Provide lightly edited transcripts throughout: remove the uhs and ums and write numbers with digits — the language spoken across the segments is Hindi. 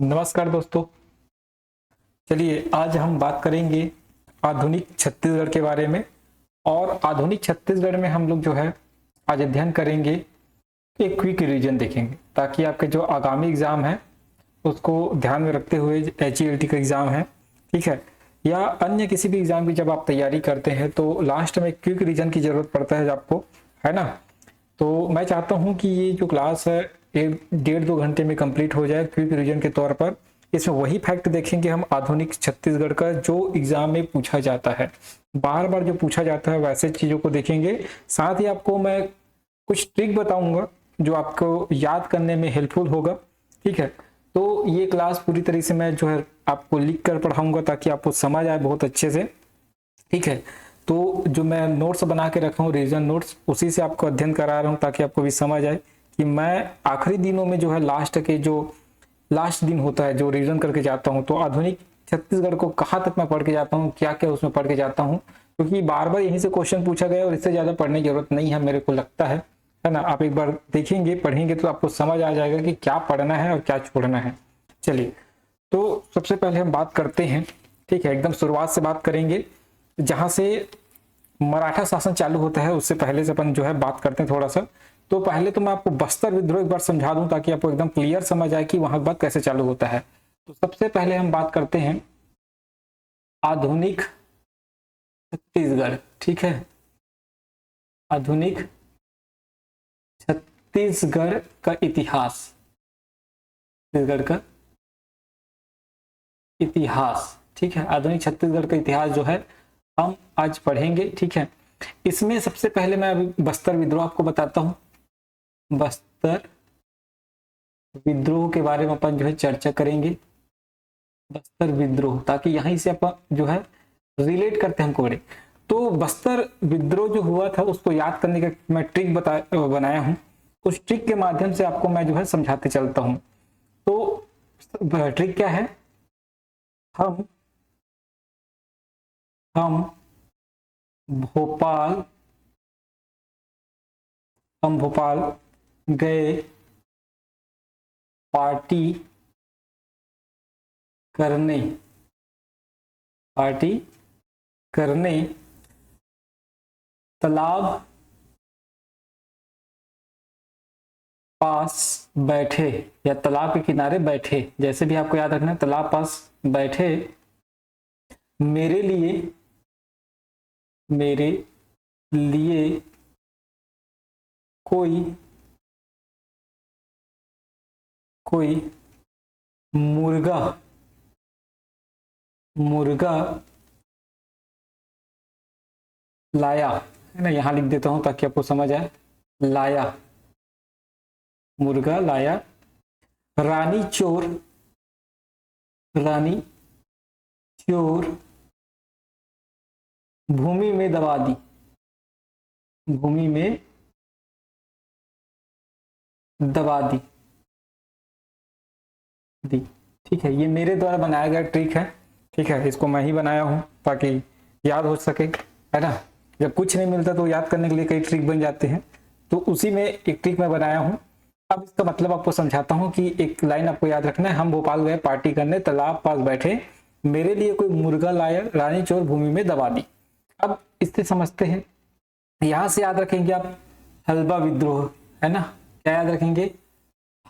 नमस्कार दोस्तों। चलिए आज हम बात करेंगे आधुनिक छत्तीसगढ़ के बारे में। और आधुनिक छत्तीसगढ़ में हम लोग जो है आज अध्ययन करेंगे, एक क्विक रिवीजन देखेंगे ताकि आपके जो आगामी एग्जाम है उसको ध्यान में रखते हुए, HELT का एग्जाम है, ठीक है, या अन्य किसी भी एग्जाम की जब आप तैयारी करते हैं तो लास्ट में क्विक रिवीजन की जरूरत पड़ता है आपको, है ना। तो मैं चाहता हूं कि ये जो क्लास है 1-1.5-2 घंटे में कंप्लीट हो जाए क्विक रिवीजन के तौर पर। इसमें वही फैक्ट देखेंगे हम आधुनिक छत्तीसगढ़ का जो एग्जाम में पूछा जाता है, बार बार जो पूछा जाता है वैसे चीजों को देखेंगे। साथ ही आपको मैं कुछ ट्रिक बताऊंगा जो आपको याद करने में हेल्पफुल होगा, ठीक है। तो ये क्लास पूरी तरीके से मैं जो है आपको लिख कर पढ़ाऊंगा ताकि आपको समझ आए बहुत अच्छे से, ठीक है। तो जो मैं नोट्स बना के रखा हूँ, रिवीजन नोट्स, उसी से आपको अध्ययन करा रहा हूँ ताकि आपको भी समझ आए कि मैं आखिरी दिनों में जो है लास्ट दिन होता है जो रिवीजन करके जाता हूँ, तो आधुनिक छत्तीसगढ़ को कहाँ तक मैं पढ़ के जाता हूँ, क्या क्या उसमें पढ़ के जाता हूँ, क्योंकि बार बार यहीं से क्वेश्चन पूछा गया और इससे ज्यादा पढ़ने की जरूरत नहीं है मेरे को लगता है ना। आप एक बार देखेंगे, पढ़ेंगे तो आपको समझ आ जाएगा कि क्या पढ़ना है और क्या छोड़ना है। चलिए, तो सबसे पहले हम बात करते हैं, ठीक है, एकदम शुरुआत से बात करेंगे जहां से मराठा शासन चालू होता है, उससे पहले से अपन जो है बात करते हैं थोड़ा सा। तो पहले तो मैं आपको बस्तर विद्रोह एक बार समझा दूं ताकि आपको एकदम क्लियर समझ आए कि वहां की बात कैसे चालू होता है। तो सबसे पहले हम बात करते हैं आधुनिक छत्तीसगढ़, ठीक है, आधुनिक छत्तीसगढ़ का इतिहास, छत्तीसगढ़ का इतिहास, ठीक है, आधुनिक छत्तीसगढ़ का इतिहास जो है हम आज पढ़ेंगे, ठीक है। इसमें सबसे पहले मैं अभी बस्तर विद्रोह आपको बताता हूं। बस्तर विद्रोह के बारे में अपन जो है चर्चा करेंगे, बस्तर विद्रोह, ताकि यहीं से अपन जो है रिलेट करते हैं हमको बड़े। तो बस्तर विद्रोह जो हुआ था उसको याद करने का मैं ट्रिक बनाया हूं। उस ट्रिक के माध्यम से आपको मैं जो है समझाते चलता हूं। तो ट्रिक क्या है, हम हम भोपाल हम भोपाल गए पार्टी करने, पार्टी करने, तालाब पास बैठे या तालाब के किनारे बैठे, जैसे भी आपको याद रखना है, तालाब पास बैठे, मेरे लिए मेरे लिए कोई कोई मुर्गा मुर्गा लाया, है ना, यहां लिख देता हूं ताकि आपको समझ आए, लाया, मुर्गा लाया, रानी चोर, रानी चोर भूमि में दबा दी, भूमि में दबा दी, ठीक है। ये मेरे द्वारा बनाया गया ट्रिक है, ठीक है, इसको मैं ही बनाया हूं ताकि याद हो सके, है ना। जब कुछ नहीं मिलता तो याद करने के लिए कई ट्रिक बन जाते हैं, तो उसी में एक ट्रिक मैं बनाया हूं। अब इसका मतलब आपको समझाता हूं कि एक लाइन आपको याद रखना है, हम भोपाल गए पार्टी करने, तालाब पास बैठे, मेरे लिए कोई मुर्गा लाया, रानी चोर भूमि में दबा दी। अब इससे समझते हैं, यहां से याद रखेंगे आप हल्बा विद्रोह, है ना, क्या याद रखेंगे,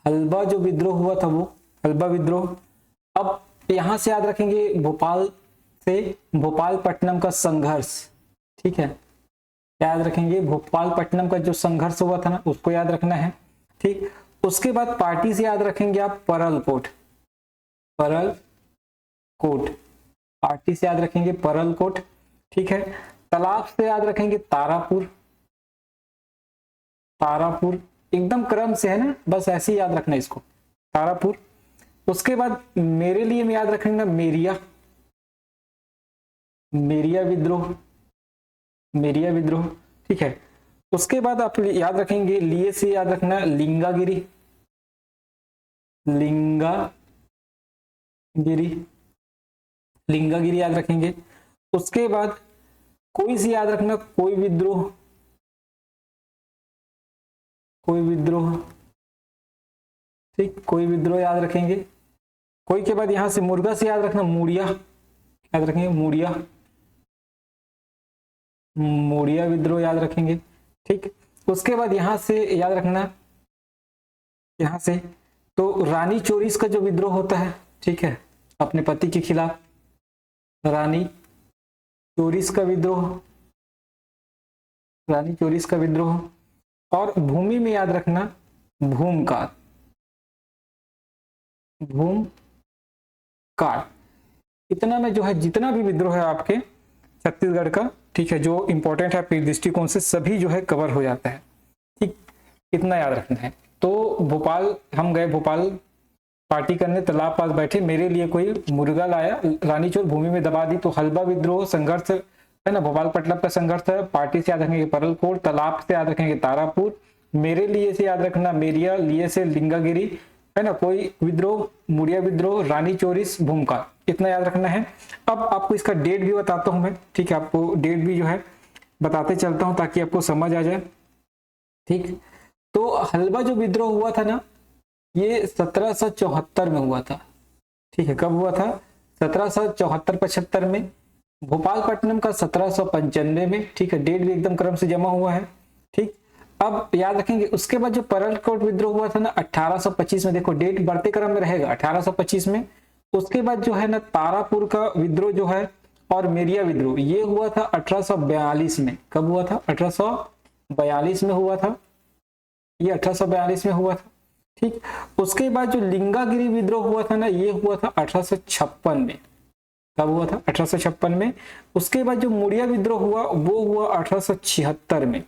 हल्बा जो विद्रोह हुआ था वो हल्बा विद्रोह। अब यहां से याद रखेंगे भोपाल से भोपालपट्टनम का संघर्ष, ठीक है, याद रखेंगे भोपालपट्टनम का जो संघर्ष हुआ था ना उसको याद रखना है, ठीक। उसके बाद पार्टी से याद रखेंगे आप परलकोट, परलकोट, पार्टी से याद रखेंगे परलकोट, ठीक है। तालाब से याद रखेंगे तारापुर, तारापुर एकदम क्रम से, है ना, बस ऐसे ही याद रखना इसको, तारापुर। उसके बाद मेरे लिए मैं याद रखेंगे मेरिया, मेरिया विद्रोह, मेरिया विद्रोह, ठीक है। उसके बाद आप याद रखेंगे, लिए से याद रखना लिंगागिरी, लिंगागिरी, लिंगागिरी याद रखेंगे। उसके बाद कोई से याद रखना कोई विद्रोह, कोई विद्रोह, ठीक, कोई विद्रोह याद रखेंगे। कोई के बाद यहां से मुर्गा से याद रखना मूड़िया, याद रखेंगे मूड़िया, मूड़िया विद्रोह याद रखेंगे। ठीक, उसके बाद यहां से याद रखना, यहां से तो रानी चोरिस का जो विद्रोह होता है, ठीक है, अपने पति के खिलाफ रानी चोरिस का विद्रोह, रानी चोरिस का विद्रोह। और भूमि में याद रखना भूमकाल, भूमकाल। इतना में जो है जितना भी विद्रोह है आपके छत्तीसगढ़ का, ठीक है, जो इंपॉर्टेंट है आपके दृष्टिकोण से, सभी जो है कवर हो जाता है। ठीक, इतना याद रखना है। तो भोपाल हम गए, भोपाल पार्टी करने, तालाब पास बैठे, मेरे लिए कोई मुर्गा लाया, रानी चोर भूमि में दबा दी। तो हलबा विद्रोह संघर्ष है ना, भोपाल पटलब का संघर्ष है। पार्टी से याद रखेंगे परलकोट, तालाब से याद रखेंगे तारापुर, मेरे लिए से याद रखना मेरिया, लिए से लिंगागिरी, है ना, कोई विद्रोह मुड़िया विद्रोह, रानी चोरिस, भूमकाल, इतना याद रखना है। अब आपको इसका डेट भी बताता हूं मैं, ठीक है, आपको डेट भी जो है बताते चलता हूं ताकि आपको समझ आ जाए। ठीक, तो हलबा जो विद्रोह हुआ था ना, ये 1774 में हुआ था। ठीक है, कब हुआ था? 1774-75 में। भोपालपट्टनम का 1795 में। ठीक है, डेट भी एकदम क्रम से जमा हुआ है। ठीक, अब याद रखेंगे उसके बाद जो परलकोट विद्रोह हुआ था ना 1825 में, देखो डेट बढ़ते क्रम में रहेगा 1825 में। उसके बाद जो है ना तारापुर का विद्रोह जो है और मेरिया विद्रोह, ये हुआ था 1842 में। कब हुआ था? 1842 में हुआ था, ये 1842 में हुआ था। ठीक, उसके बाद जो लिंगागिरी विद्रोह हुआ था ना, ये हुआ था 1856 में। कब हुआ था? 1856 में। उसके बाद जो मुड़िया विद्रोह हुआ वो हुआ 1876 में,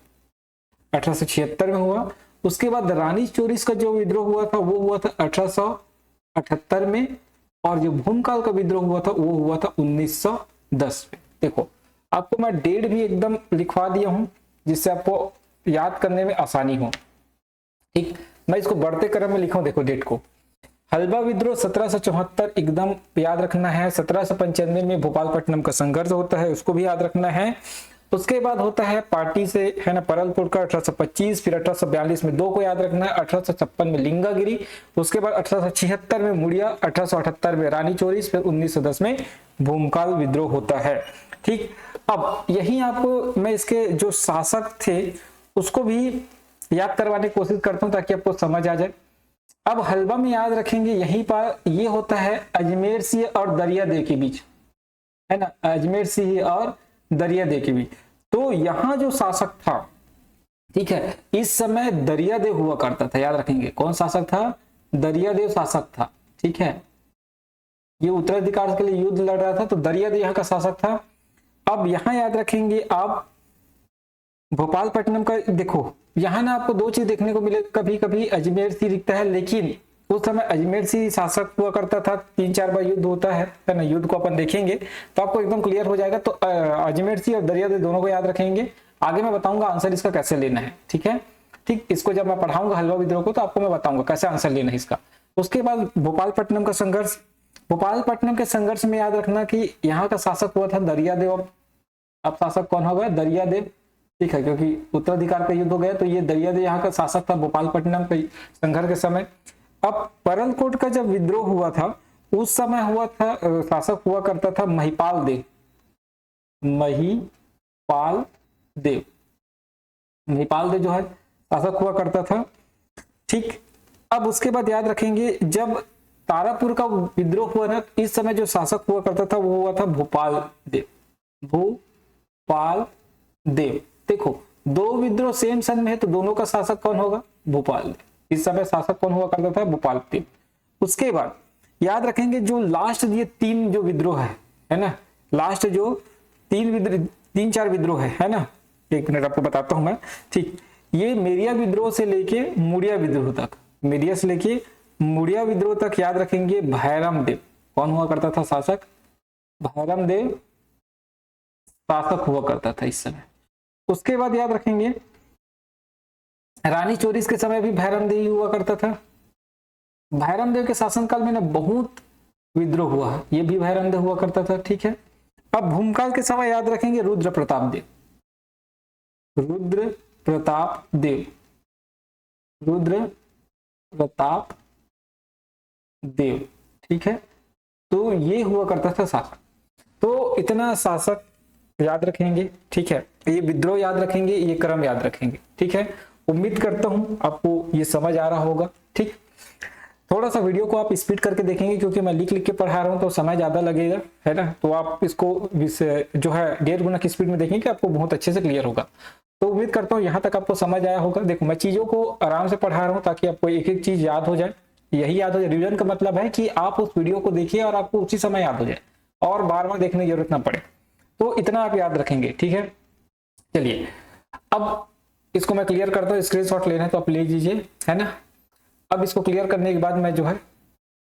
1876 में हुआ। उसके बाद रानी चोरिस का जो विद्रोह हुआ था वो हुआ था 1878 में। और जो भूमकाल का विद्रोह हुआ था वो हुआ था 1910 में। देखो आपको मैं डेट भी एकदम लिखवा दिया हूं जिससे आपको याद करने में आसानी हो। ठीक, मैं इसको बढ़ते क्रम में लिखा हूं, देखो डेट को। हलबा विद्रोह 1774 एकदम याद रखना है। 1795 में भोपालपट्टनम का संघर्ष होता है, उसको भी याद रखना है। उसके बाद होता है पार्टी से, है ना, परलकोट का 1825, फिर 1842 में, दो को याद रखना है। 1856 में लिंगागिरी, उसके बाद 1876 में मुड़िया, 1878 में रानी चोरिस, फिर 1910 में भूमकाल विद्रोह होता है। ठीक, अब यही आपको मैं इसके जो शासक थे उसको भी याद करवाने की कोशिश करता हूं ताकि आपको समझ आ जाए। अब हलवा में याद रखेंगे यहीं पर ये होता है अजमेर सिंह और दरियादेव के बीच, है ना, अजमेर सिंह और दरियादेव के बीच। तो यहां जो शासक था, ठीक है, इस समय दरियादेव हुआ करता था, याद रखेंगे। कौन शासक था? दरियादेव शासक था। ठीक है, ये उत्तराधिकार के लिए युद्ध लड़ रहा था, तो दरियादेव यहाँ का शासक था। अब यहां याद रखेंगे आप भोपालपट्टनम का, देखो यहाँ ना आपको दो चीज देखने को मिलेगा, कभी कभी अजमेर सिंह दिखता है, लेकिन उस समय अजमेर सिंह शासक हुआ करता था। 3-4 बार युद्ध होता है ना, युद्ध को अपन देखेंगे तो आपको एकदम क्लियर हो जाएगा। तो अजमेर सिंह और दरियादेव दोनों को याद रखेंगे। आगे मैं बताऊंगा आंसर इसका कैसे लेना है। ठीक है, ठीक, इसको जब मैं पढ़ाऊंगा हलवा विद्रोह को तो आपको मैं बताऊंगा कैसे आंसर लेना है इसका। उसके बाद भोपालपट्टनम का संघर्ष, भोपालपट्टनम के संघर्ष में याद रखना कि यहाँ का शासक हुआ था दरियादेव। अब शासक कौन होगा? दरियादेव। ठीक है, क्योंकि उत्तराधिकार का युद्ध हो गया तो ये दरियादेव यहाँ का शासक था भोपालपट्टनम के संघर्ष के समय। अब परलकोट का जब विद्रोह हुआ था उस समय हुआ था, शासक हुआ करता था महिपाल देव, महिपाल देव, महिपाल देव जो है शासक हुआ करता था। ठीक, अब उसके बाद याद रखेंगे जब तारापुर का विद्रोह हुआ ना, इस समय जो शासक हुआ करता था वो हुआ था भोपाल देव, भोपाल देव। देखो दो विद्रोह सेम सन में है तो दोनों का शासक कौन होगा? भोपाल देव। इस समय शासक कौन हुआ करता था? भोपाल देव। उसके बाद याद रखेंगे जो लास्ट ये 3 जो विद्रोह है ना, लास्ट जो 3-4 विद्रोह है ना, एक मिनट आपको बताता हूं मैं। ठीक, ये मेरिया विद्रोह से लेके मुड़िया विद्रोह तक, मेरिया से लेके मुड़िया विद्रोह तक याद रखेंगे भैरम देव कौन हुआ करता था? शासक। भैरम देव शासक हुआ करता था इस समय। उसके बाद याद रखेंगे रानी चोरिस के समय भी भैरम देव हुआ करता था। भैरम देव के शासनकाल में ना बहुत विद्रोह हुआ है, ये भी भैरम देव हुआ करता था। ठीक है, अब भूमकाल के समय याद रखेंगे रुद्र प्रताप देव, रुद्र प्रताप देव, रुद्र प्रताप देव। ठीक है, तो ये हुआ करता था शासक। तो इतना शासक याद रखेंगे, ठीक है, ये विद्रोह याद रखेंगे, ये क्रम याद रखेंगे, ठीक है। उम्मीद करता हूं आपको ये समझ आ रहा होगा। ठीक, थोड़ा सा वीडियो को आप स्पीड करके देखेंगे क्योंकि मैं लिख लिख के पढ़ा रहा हूं तो समय ज्यादा लगेगा, है ना। तो आप इसको जो है 1.5 गुना की स्पीड में देखेंगे, आपको बहुत अच्छे से क्लियर होगा। तो उम्मीद करता हूँ यहाँ तक आपको समझ आया होगा। देखो मैं चीजों को आराम से पढ़ा रहा हूँ ताकि आपको एक एक चीज याद हो जाए। यही याद हो जाए, रिवीजन का मतलब है कि आप उस वीडियो को देखिए और आपको उसी समय याद हो जाए और बार बार देखने की जरूरत ना पड़े। तो इतना आप याद रखेंगे, ठीक है। चलिए अब इसको मैं क्लियर करता हूँ, स्क्रीनशॉट लेना है तो आप ले लीजिए, है ना। अब इसको क्लियर करने के बाद मैं जो है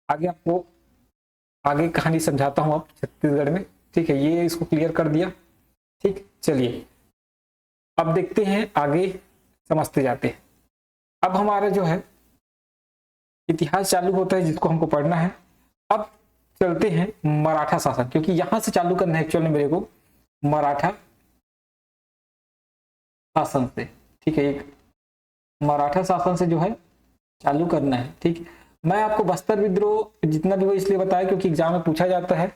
आगे आपको आगे कहानी समझाता हूँ। आप छत्तीसगढ़ में, ठीक है, ये इसको क्लियर कर दिया। ठीक, चलिए अब देखते हैं आगे, समझते जाते हैं। अब हमारा जो है इतिहास चालू होता है जिसको हमको पढ़ना है। अब चलते हैं मराठा शासन, क्योंकि यहां से चालू करना है एक्चुअल में मेरे को मराठा शासन से, ठीक है। एक मराठा शासन से जो है चालू करना है, ठीक। मैं आपको बस्तर विद्रोह जितना भी हो इसलिए बताया क्योंकि एग्जाम में पूछा जाता है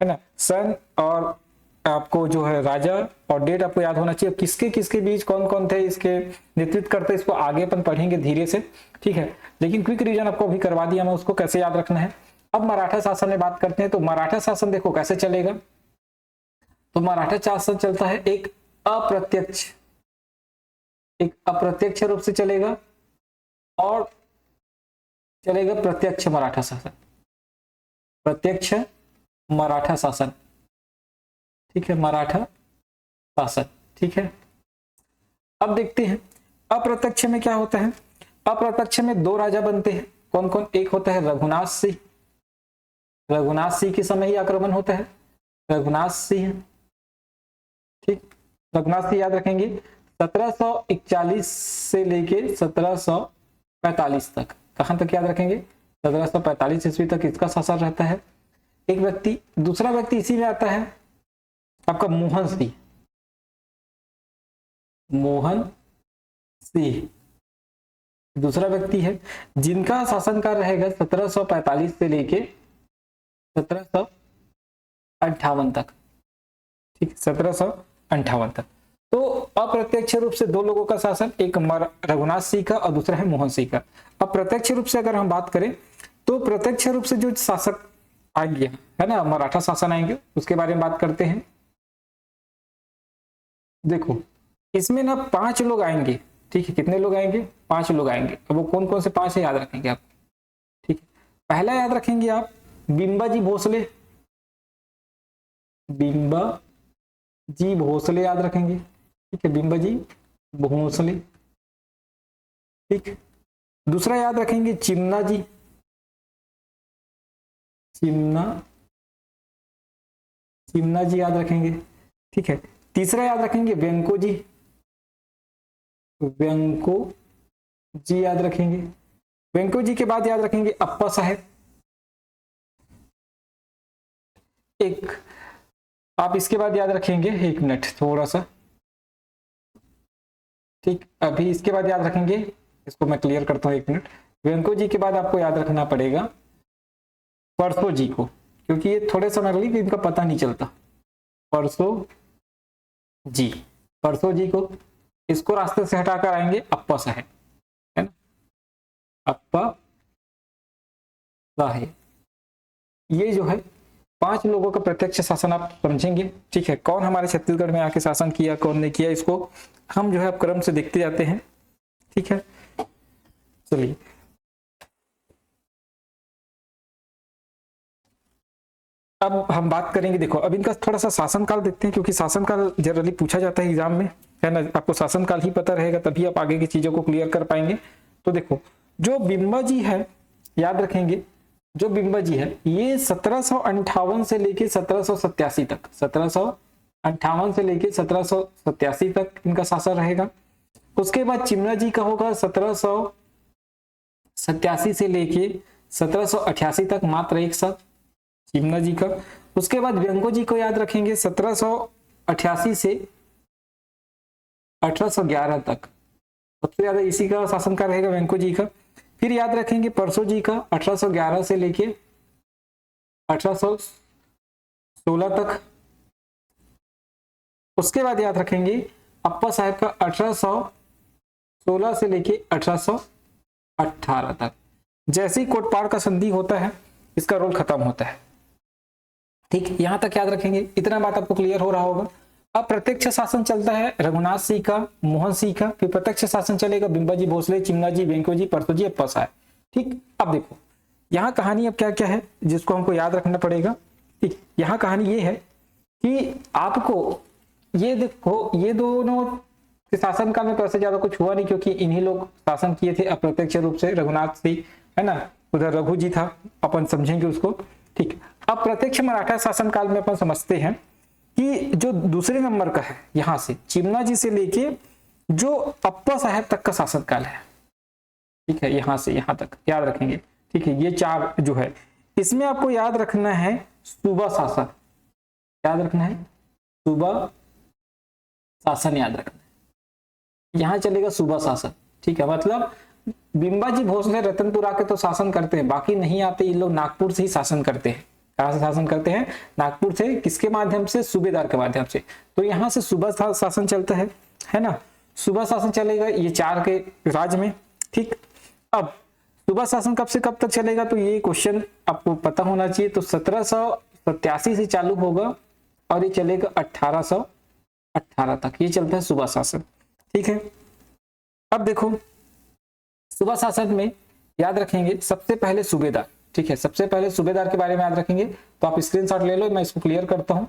ना। सन और आपको जो है राजा और डेट आपको याद होना चाहिए। किसके किसके बीच कौन कौन थे इसके नेतृत्व करते, इसको आगे अपन पढ़ेंगे धीरे से, ठीक है। लेकिन क्विक रिवीजन आपको अभी करवा दिया मैं, उसको कैसे याद रखना है। अब मराठा शासन में बात करते हैं। तो मराठा शासन देखो कैसे चलेगा। तो मराठा शासन चलता है एक अप्रत्यक्ष रूप से चलेगा और चलेगा प्रत्यक्ष मराठा शासन, प्रत्यक्ष मराठा शासन, ठीक है, मराठा शासन, ठीक है। अब देखते हैं अप्रत्यक्ष में क्या होता है। अप्रत्यक्ष में दो राजा बनते हैं, कौन कौन। एक होता है रघुनाथ सिंह, रघुनाथ सिंह के समय ही आक्रमण होता है, रघुनाथ सिंह, ठीक। रघुनाथ सिंह याद रखेंगे 1741 से लेके 1745 तक। कहां तक याद रखेंगे, 1745 ईस्वी तक इसका शासन रहता है। एक व्यक्ति, दूसरा व्यक्ति इसी में आता है आपका मोहन सिंह, मोहन सिंह दूसरा व्यक्ति है जिनका शासनकाल रहेगा 1745 से लेके 1758 तक, ठीक, 1758 तक। तो अप्रत्यक्ष रूप से दो लोगों का शासन, एक रघुनाथ सिंह का और दूसरा है मोहन सिंह का। अब प्रत्यक्ष रूप से अगर हम बात करें तो प्रत्यक्ष रूप से जो शासक आएंगे, है ना, मराठा शासन आएंगे, उसके बारे में बात करते हैं। देखो इसमें ना 5 लोग आएंगे, ठीक है। कितने लोग आएंगे, 5 लोग आएंगे। अब वो कौन कौन से 5 है याद रखेंगे आप, ठीक है। पहला याद रखेंगे आप बिम्बाजी भोसले, बिम्बाजी भोसले याद रखेंगे, ठीक है, बिम्बाजी भोसले, ठीक। दूसरा याद रखेंगे चिमना जी, चिमना जी याद रखेंगे, ठीक है। तीसरा याद रखेंगे वेंको जी, वेंको जी याद रखेंगे। वेंको जी के बाद याद रखेंगे अप्पा साहेब। एक आप इसके बाद याद रखेंगे, 1 मिनट थोड़ा सा, ठीक। अभी इसके बाद याद रखेंगे, इसको मैं क्लियर करता हूं 1 मिनट। वेंको जी के बाद आपको याद रखना पड़ेगा परसो जी को, क्योंकि ये थोड़े समय के लिए इनका पता नहीं चलता। परसो जी, परसो जी को, इसको रास्ते से हटाकर आएंगे अप्पा साहेब, है ना, अप्पा साहेब। ये जो है 5 लोगों का प्रत्यक्ष शासन आप समझेंगे, ठीक है। कौन हमारे छत्तीसगढ़ में आके शासन किया, कौन ने किया, इसको हम जो है क्रम से देखते जाते हैं, ठीक है। चलिए अब हम बात करेंगे। देखो अब इनका थोड़ा सा शासनकाल देखते हैं, क्योंकि शासनकाल जनरली पूछा जाता है एग्जाम में, है ना। आपको शासनकाल ही पता रहेगा तभी आप आगे की चीजों को क्लियर कर पाएंगे। तो देखो जो बिम्बा जी है, याद रखेंगे जो बिम्बा जी है ये 1758 से लेके 1787 तक, 1758 से लेके 1787 तक इनका शासन रहेगा। उसके बाद चिमना जी का होगा 1787 से लेके 1788 तक, मात्र एक साल चिमना जी का। उसके बाद वेंको जी को याद रखेंगे 1788 से 1811 तक, सबसे ज्यादा इसी का शासनकाल रहेगा वेंको जी का। फिर याद रखेंगे परसो जी का 1811 से लेके 1816 तक। उसके बाद याद रखेंगे अप्पा साहब का 1816 से लेके 1818 तक। जैसे ही कोटपाड़ का संधि होता है इसका रोल खत्म होता है। ठीक, यहां तक याद रखेंगे। इतना बात आपको क्लियर हो रहा होगा। अब प्रत्यक्ष शासन चलता है रघुनाथ सिंह का, मोहन सिंह का, फिर प्रत्यक्ष शासन चलेगा बिंबाजी भोसले, चिमनाजी, वेंकोजी, परसोजी, अप्पा साहब। ठीक, अब देखो यहाँ कहानी अब क्या क्या है जिसको हमको याद रखना पड़ेगा। ठीक, यहाँ कहानी ये है कि आपको ये देखो, ये दोनों के शासनकाल में पैसे ज्यादा कुछ हुआ नहीं क्योंकि इन्हीं लोग शासन किए थे अप्रत्यक्ष रूप से। रघुनाथ सिंह है ना, उधर रघु जी था, अपन समझेंगे उसको। ठीक, अब प्रत्यक्ष मराठा शासनकाल में अपन समझते हैं कि जो दूसरे नंबर का है यहां से चिमना जी से लेके जो अप्पा साहब तक का शासनकाल है। ठीक है, यहां से यहां तक याद रखेंगे। ठीक है, ये चार जो है इसमें आपको याद रखना है सूबा शासन। याद रखना है सूबा शासन, याद रखना है। यहां चलेगा सूबा शासन। ठीक है, मतलब बिंबाजी भोसले रतनपुर आके तो शासन करते हैं, बाकी नहीं आते। ये लोग नागपुर से ही शासन करते हैं। कहां से शासन करते हैं? नागपुर से। किसके माध्यम से? सूबेदार के माध्यम से। तो यहां से सूबा शासन चलता है ना। सूबा शासन चलेगा ये चार के राज्य में। ठीक, अब सूबा शासन कब से कब तक चलेगा तो ये क्वेश्चन आपको पता होना चाहिए। तो 1787 से चालू होगा और ये चलेगा 1818 तक, ये चलता है सूबा शासन। ठीक है, अब देखो सूबा शासन में याद रखेंगे सबसे पहले सूबेदार। ठीक है, सबसे पहले सूबेदार के बारे में याद रखेंगे। तो आप स्क्रीनशॉट ले लो, मैं इसको क्लियर करता हूं।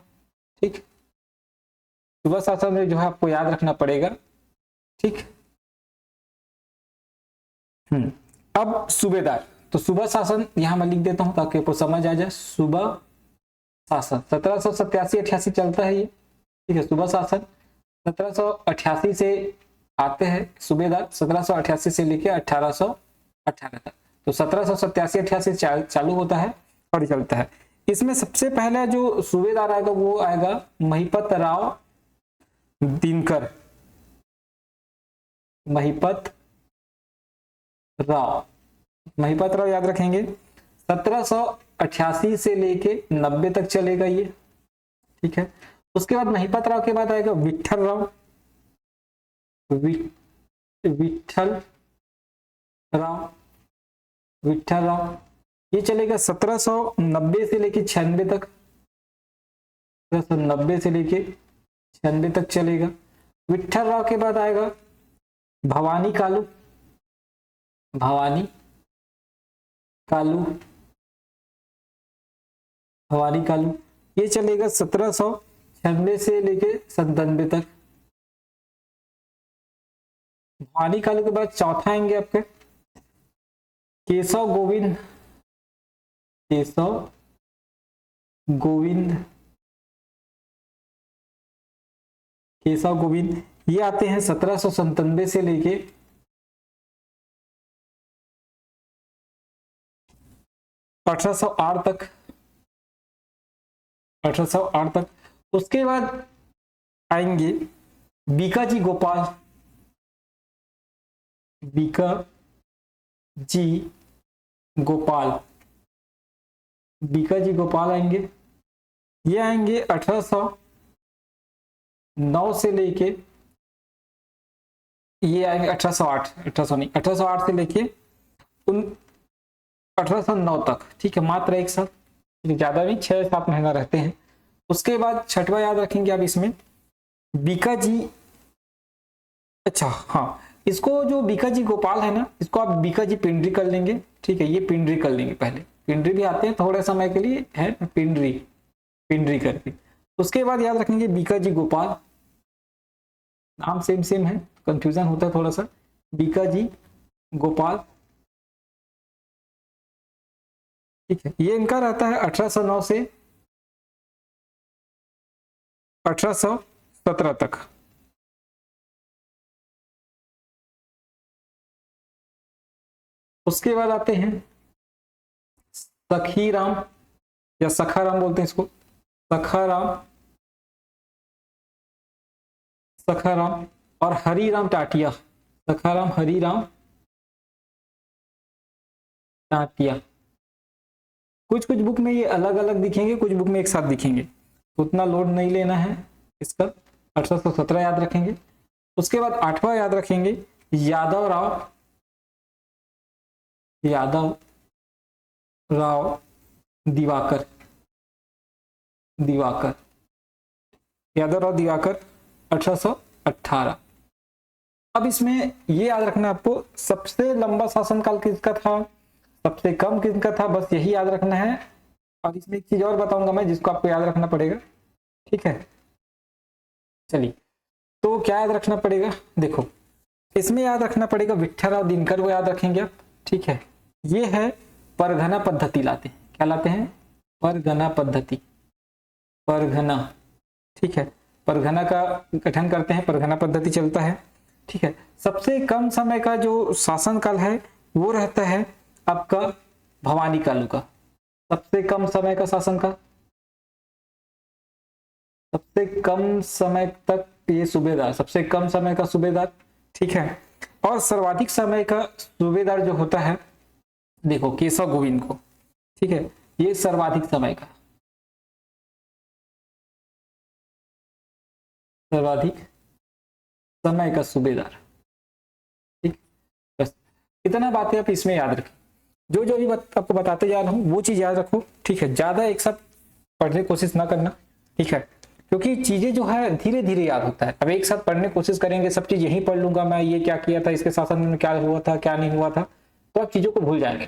ठीक, सूबा शासन में जो है आपको याद रखना पड़ेगा। ठीक, अब सूबेदार, तो सूबा शासन यहां मैं लिख देता हूं ताकि आपको समझ आ जाए। सूबा शासन 1787-88 चलता है ये। ठीक है, सूबा शासन 1788 से आते हैं सूबेदार, 1788 से लेके 1818 तक। तो 1787-88 चालू होता है और चलता है। इसमें सबसे पहला जो सूबेदार आएगा वो आएगा महिपत राव दिनकर। महिपत राव याद रखेंगे 1788 से लेके 90 तक चलेगा ये। ठीक है, उसके बाद महिपत राव के बाद आएगा विठल राव। विठल राव ये चलेगा 1790 से लेके 96 तक। 1790 से लेके 96 तक चलेगा। विठल राव के बाद आएगा भवानी कालू। भवानी कालू ये चलेगा 1796 से लेके 97 तक। भवानी कालू के बाद चौथा आएंगे आपके केशव गोविंद ये आते हैं 1797 से लेके 1808 तक। 1808 तक। उसके बाद आएंगे बीकाजी गोपाल आएंगे। ये आएंगे 1809 से लेके, ये आएंगे 1808 से लेके 1809 तक। ठीक है, मात्र एक साल, ज्यादा नहीं, 6-7 महीना रहते हैं। उसके बाद छठवा याद रखेंगे आप इसमें बीकाजी, अच्छा हाँ, इसको जो बीकाजी गोपाल है ना, इसको आप बीकाजी पिंडरी कर लेंगे। ठीक है, ये पिंडरी कर लेंगे। पहले पिंडरी भी आते हैं थोड़े समय के लिए, है पिंडरी करके। उसके बाद याद रखेंगे बीकाजी गोपाल, नाम सेम है, कंफ्यूजन होता है थोड़ा सा। बीकाजी गोपाल, ठीक है, ये इनका रहता है 1809 से 1817 तक। उसके बाद आते हैं सखीराम या सखाराम बोलते हैं इसको, सखाराम और हरिराम टाटिया। सखाराम हरिराम टाटिया कुछ कुछ बुक में ये अलग अलग दिखेंगे, कुछ बुक में एक साथ दिखेंगे, तो उतना लोड नहीं लेना है इसका। 1817 याद रखेंगे। उसके बाद 8वां याद रखेंगे यादव राव दिवाकर। यादव राव दिवाकर 1818। अब इसमें ये याद रखना आपको, सबसे लंबा शासनकाल किसका था, सबसे कम किसका था, बस यही याद रखना है। और इसमें एक चीज और बताऊंगा मैं जिसको आपको याद रखना पड़ेगा, ठीक है। चलिए, तो क्या याद रखना पड़ेगा, देखो इसमें याद रखना पड़ेगा विठ्ठलराव दिनकर को याद रखेंगे आप, ठीक है। ये है परगना पद्धति लाते हैं, क्या लाते हैं, परगना पद्धति, परगना, ठीक है। परगना का गठन करते हैं, परगना पद्धति चलता है, ठीक है। सबसे कम समय का जो शासनकाल है वो रहता है आपका भवानी कालू का। सबसे कम समय का शासनकाल, सबसे कम समय तक ये सूबेदार, सबसे कम समय का सूबेदार, ठीक है। और सर्वाधिक समय का सूबेदार जो होता है, देखो केशव गोविंद को, ठीक है, ये सर्वाधिक समय का, सर्वाधिक समय का सूबेदार, ठीक। बस इतना बातें आप इसमें याद रखें, जो जो भी आपको बताते जा रहा हूँ वो चीज याद रखो, ठीक है। ज्यादा एक साथ पढ़ने की कोशिश ना करना, ठीक है, क्योंकि चीजें जो है धीरे धीरे याद होता है। अब एक साथ पढ़ने की कोशिश करेंगे, सब चीज यही पढ़ लूंगा मैं, ये क्या किया था, इसके शासन में क्या हुआ था, क्या नहीं हुआ था, तो आप चीजों को भूल जाएंगे।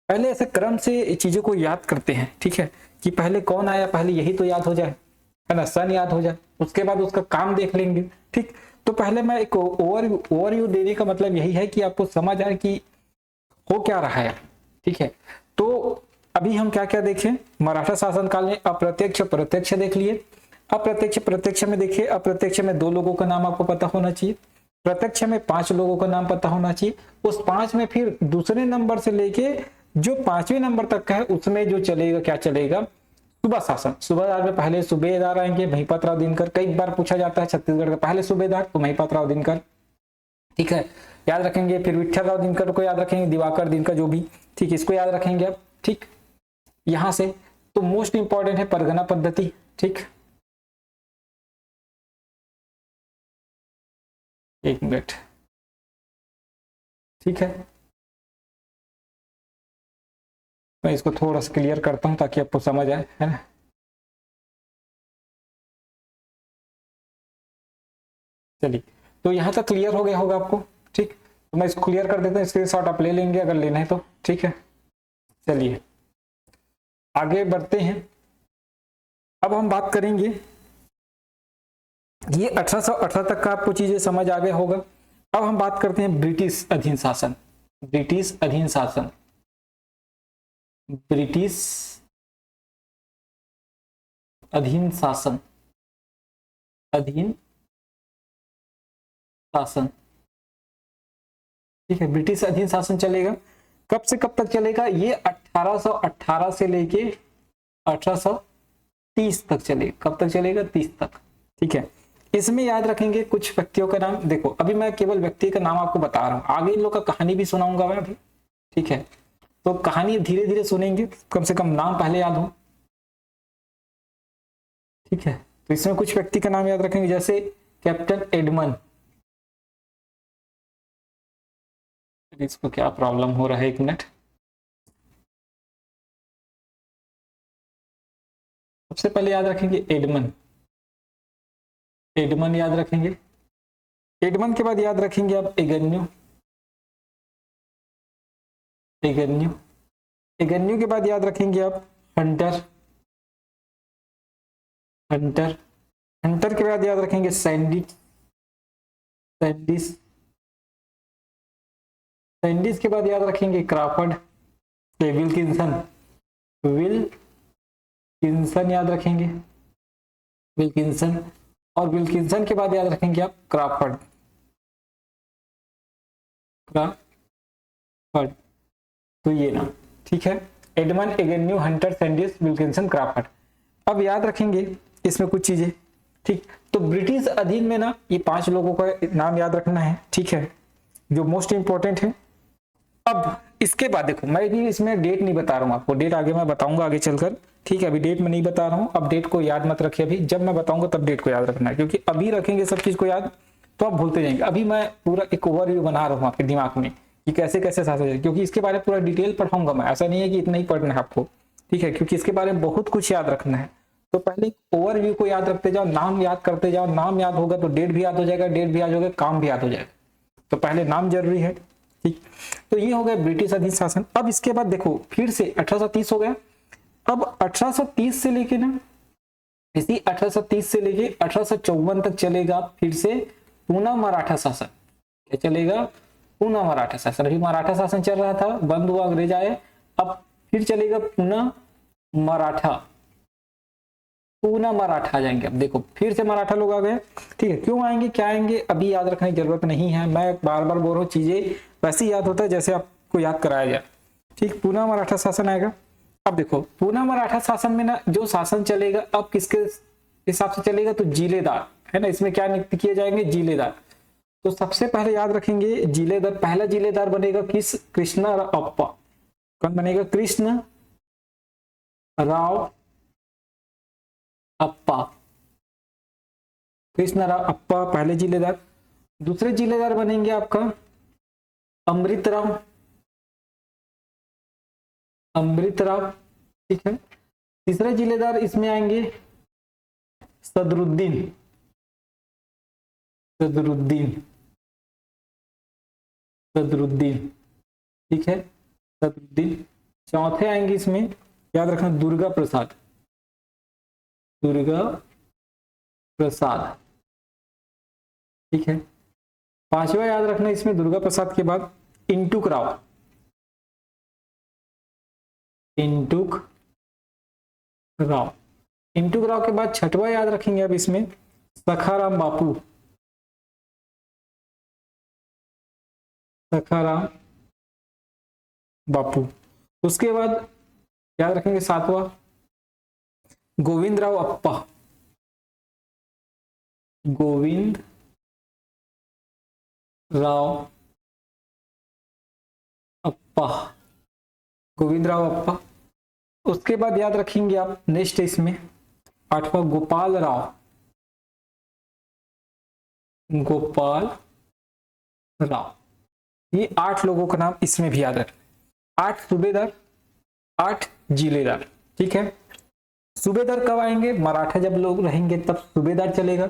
पहले ऐसे क्रम से चीजों को याद करते हैं, ठीक है, कि पहले कौन आया, पहले यही तो याद हो जाए, है ना, सन याद हो जाए, उसके बाद उसका काम देख लेंगे, ठीक। तो पहले मैं एक ओवरव्यू देने का मतलब यही है कि आपको समझ आए कि हो क्या रहा है, ठीक है। तो अभी हम क्या क्या देखें, मराठा शासनकाल में अप्रत्यक्ष प्रत्यक्ष देख लिए। अप्रत्यक्ष प्रत्यक्ष में देखिए, अप्रत्यक्ष में 2 लोगों का नाम आपको पता होना चाहिए, प्रत्यक्ष में 5 लोगों का नाम पता होना चाहिए। उस 5 में फिर दूसरे नंबर से लेके जो 5वें नंबर तक का है उसमें जो चलेगा, क्या चलेगा, सूबा शासन। सूबेदार में पहले सूबेदार आएंगे महिपात राव दिनकर, कई बार पूछा जाता है छत्तीसगढ़ का पहले सूबेदार तो महिपात राव दिनकर, ठीक है, याद रखेंगे। फिर विठ्ठलराव दिनकर को याद रखेंगे, दिवाकर दिनकर जो भी, ठीक, इसको याद रखेंगे आप, ठीक। यहां से तो मोस्ट इंपॉर्टेंट है परगना पद्धति, ठीक। एक मिनट, ठीक है, मैं इसको थोड़ा सा क्लियर करता हूं ताकि आपको समझ आए, है ना। चलिए, तो यहां तक क्लियर हो गया होगा आपको, ठीक। तो मैं इसको क्लियर कर देता हूँ, स्क्रीनशॉट आप ले लेंगे अगर लेना है तो, ठीक है। चलिए आगे बढ़ते हैं। अब हम बात करेंगे, ये 1818 तक का आपको चीजें समझ आ गया होगा। अब हम बात करते हैं ब्रिटिश अधीन शासन, ब्रिटिश अधीन शासन, ब्रिटिश अधीन शासन, अधीन शासन, ठीक है। ब्रिटिश अधीन शासन चलेगा, कब से कब तक चलेगा, ये 1818 से लेके 1830 तक चलेगा। कब तक चलेगा, 30 तक, ठीक है। इसमें याद रखेंगे कुछ व्यक्तियों का नाम, देखो अभी मैं केवल व्यक्ति का नाम आपको बता रहा हूं, आगे इन लोग का कहानी भी सुनाऊंगा मैं अभी, ठीक है। तो कहानी धीरे धीरे सुनेंगे, कम से कम नाम पहले याद हो, ठीक है। तो इसमें कुछ व्यक्ति का नाम याद रखेंगे, जैसे कैप्टन एडमंड, इसको क्या प्रॉब्लम हो रहा है, एक मिनट। सबसे पहले याद रखेंगे एडमंड, एडमंड याद रखेंगे। एडमंड के बाद याद रखेंगे आप एगन्यू, एगन्यू, एगन्यू के बाद याद रखेंगे आप हंटर, हंटर, हंटर के बाद याद रखेंगे सैंडिस, सैंडिस, सैंडिस के बाद याद रखेंगे क्राफर्ड, विल्किंसन, विल्किंसन याद रखेंगे, विल्किंसन। और विल्किंसन के बाद याद रखेंगे आप क्राफर्ड, क्राफर्ड, तो ये ना, ठीक है। Edmund, Agnew, Hunter, Sandis, Wilkinson, Crafoord. अब याद रखेंगे इसमें कुछ चीजें, ठीक। तो ब्रिटिश अधीन में ना ये 5 लोगों का नाम याद रखना है, ठीक है, जो मोस्ट इंपॉर्टेंट है। अब इसके बाद देखो, मैं भी इसमें डेट नहीं बता रहा हूँ आपको, डेट आगे मैं बताऊंगा आगे चलकर, ठीक है। अभी डेट में नहीं बता रहा हूँ, अब डेट को याद मत रखिए, अभी जब मैं बताऊंगा तब डेट को याद रखना है, क्योंकि अभी रखेंगे सब चीज को याद तो आप भूलते जाएंगे। अभी मैं पूरा एक ओवरव्यू बना रहा हूँ आपके दिमाग में कि कैसे कैसे साथ हो जाए, क्योंकि इसके बारे में पूरा डिटेल पढ़ाऊंगा मैं, ऐसा नहीं है कि इतना ही पढ़ना है आपको, ठीक है, क्योंकि इसके बारे में बहुत कुछ याद रखना है। तो पहले ओवरव्यू को याद रखते जाओ, नाम याद करते जाओ, नाम याद होगा तो डेट भी याद हो जाएगा, डेट भी याद होगा, काम भी याद हो जाएगा। तो पहले नाम जरूरी है, ठीक। तो ये हो गया ब्रिटिश अधीन शासन। अब इसके बाद देखो फिर से 1830 हो गया। अब 1830 से लेके ना, इसी 1830 से लेके 1854 तक चलेगा फिर से पूना मराठा शासन। क्या चलेगा? पूना मराठा शासन। अभी मराठा शासन चल रहा था, बंद हुआ, अंग्रेज आए, अब फिर चलेगा पूना मराठा। पूना मराठा आ जाएंगे। अब देखो फिर से मराठा लोग आ गए, ठीक है। क्यों आएंगे, क्या आएंगे, अभी याद रखने की जरूरत नहीं है, मैं बार बार बोल रहा हूँ, चीजें वैसे ही याद होता है जैसे आपको याद कराया जाए, ठीक। पूना मराठा शासन आएगा। अब देखो पूना मराठा शासन में ना जो शासन चलेगा अब किसके हिसाब से चलेगा, तो जिलेदार है ना, इसमें क्या नियुक्त किए जाएंगे, जिलेदार। तो सबसे पहले याद रखेंगे जिलेदार, पहला जिलेदार बनेगा किस, कृष्ण अप्पा। कौन बनेगा? कृष्ण राव अप्पा। कृष्णराव अप्पा पहले जिलेदार। दूसरे जिलेदार बनेंगे आपका अमृतराव, अमृतराव, ठीक है। तीसरे जिलेदार इसमें आएंगे सदरुद्दीन, सदरुद्दीन, सदरुद्दीन, ठीक है, सदरुद्दीन। चौथे आएंगे इसमें, याद रखना, दुर्गा प्रसाद, दुर्गा प्रसाद, ठीक है। पांचवा याद रखना इसमें दुर्गा प्रसाद के बाद इंटुक राव, इंटुक राव। इंटुक राव के बाद छठवा याद रखेंगे अब इसमें सखाराम बापू, सखाराम बापू। उसके बाद याद रखेंगे सातवां गोविंद राव अप्पा, गोविंद राव अप्पा, गोविंद राव अप्पा। उसके बाद याद रखेंगे आप नेक्स्ट इसमें आठवां गोपाल राव, गोपाल राव। ये 8 लोगों का नाम इसमें भी याद रखना। 8 सूबेदार, 8 जिलेदार, ठीक है। सूबेदार कब आएंगे, मराठा जब लोग रहेंगे तब सूबेदार चलेगा।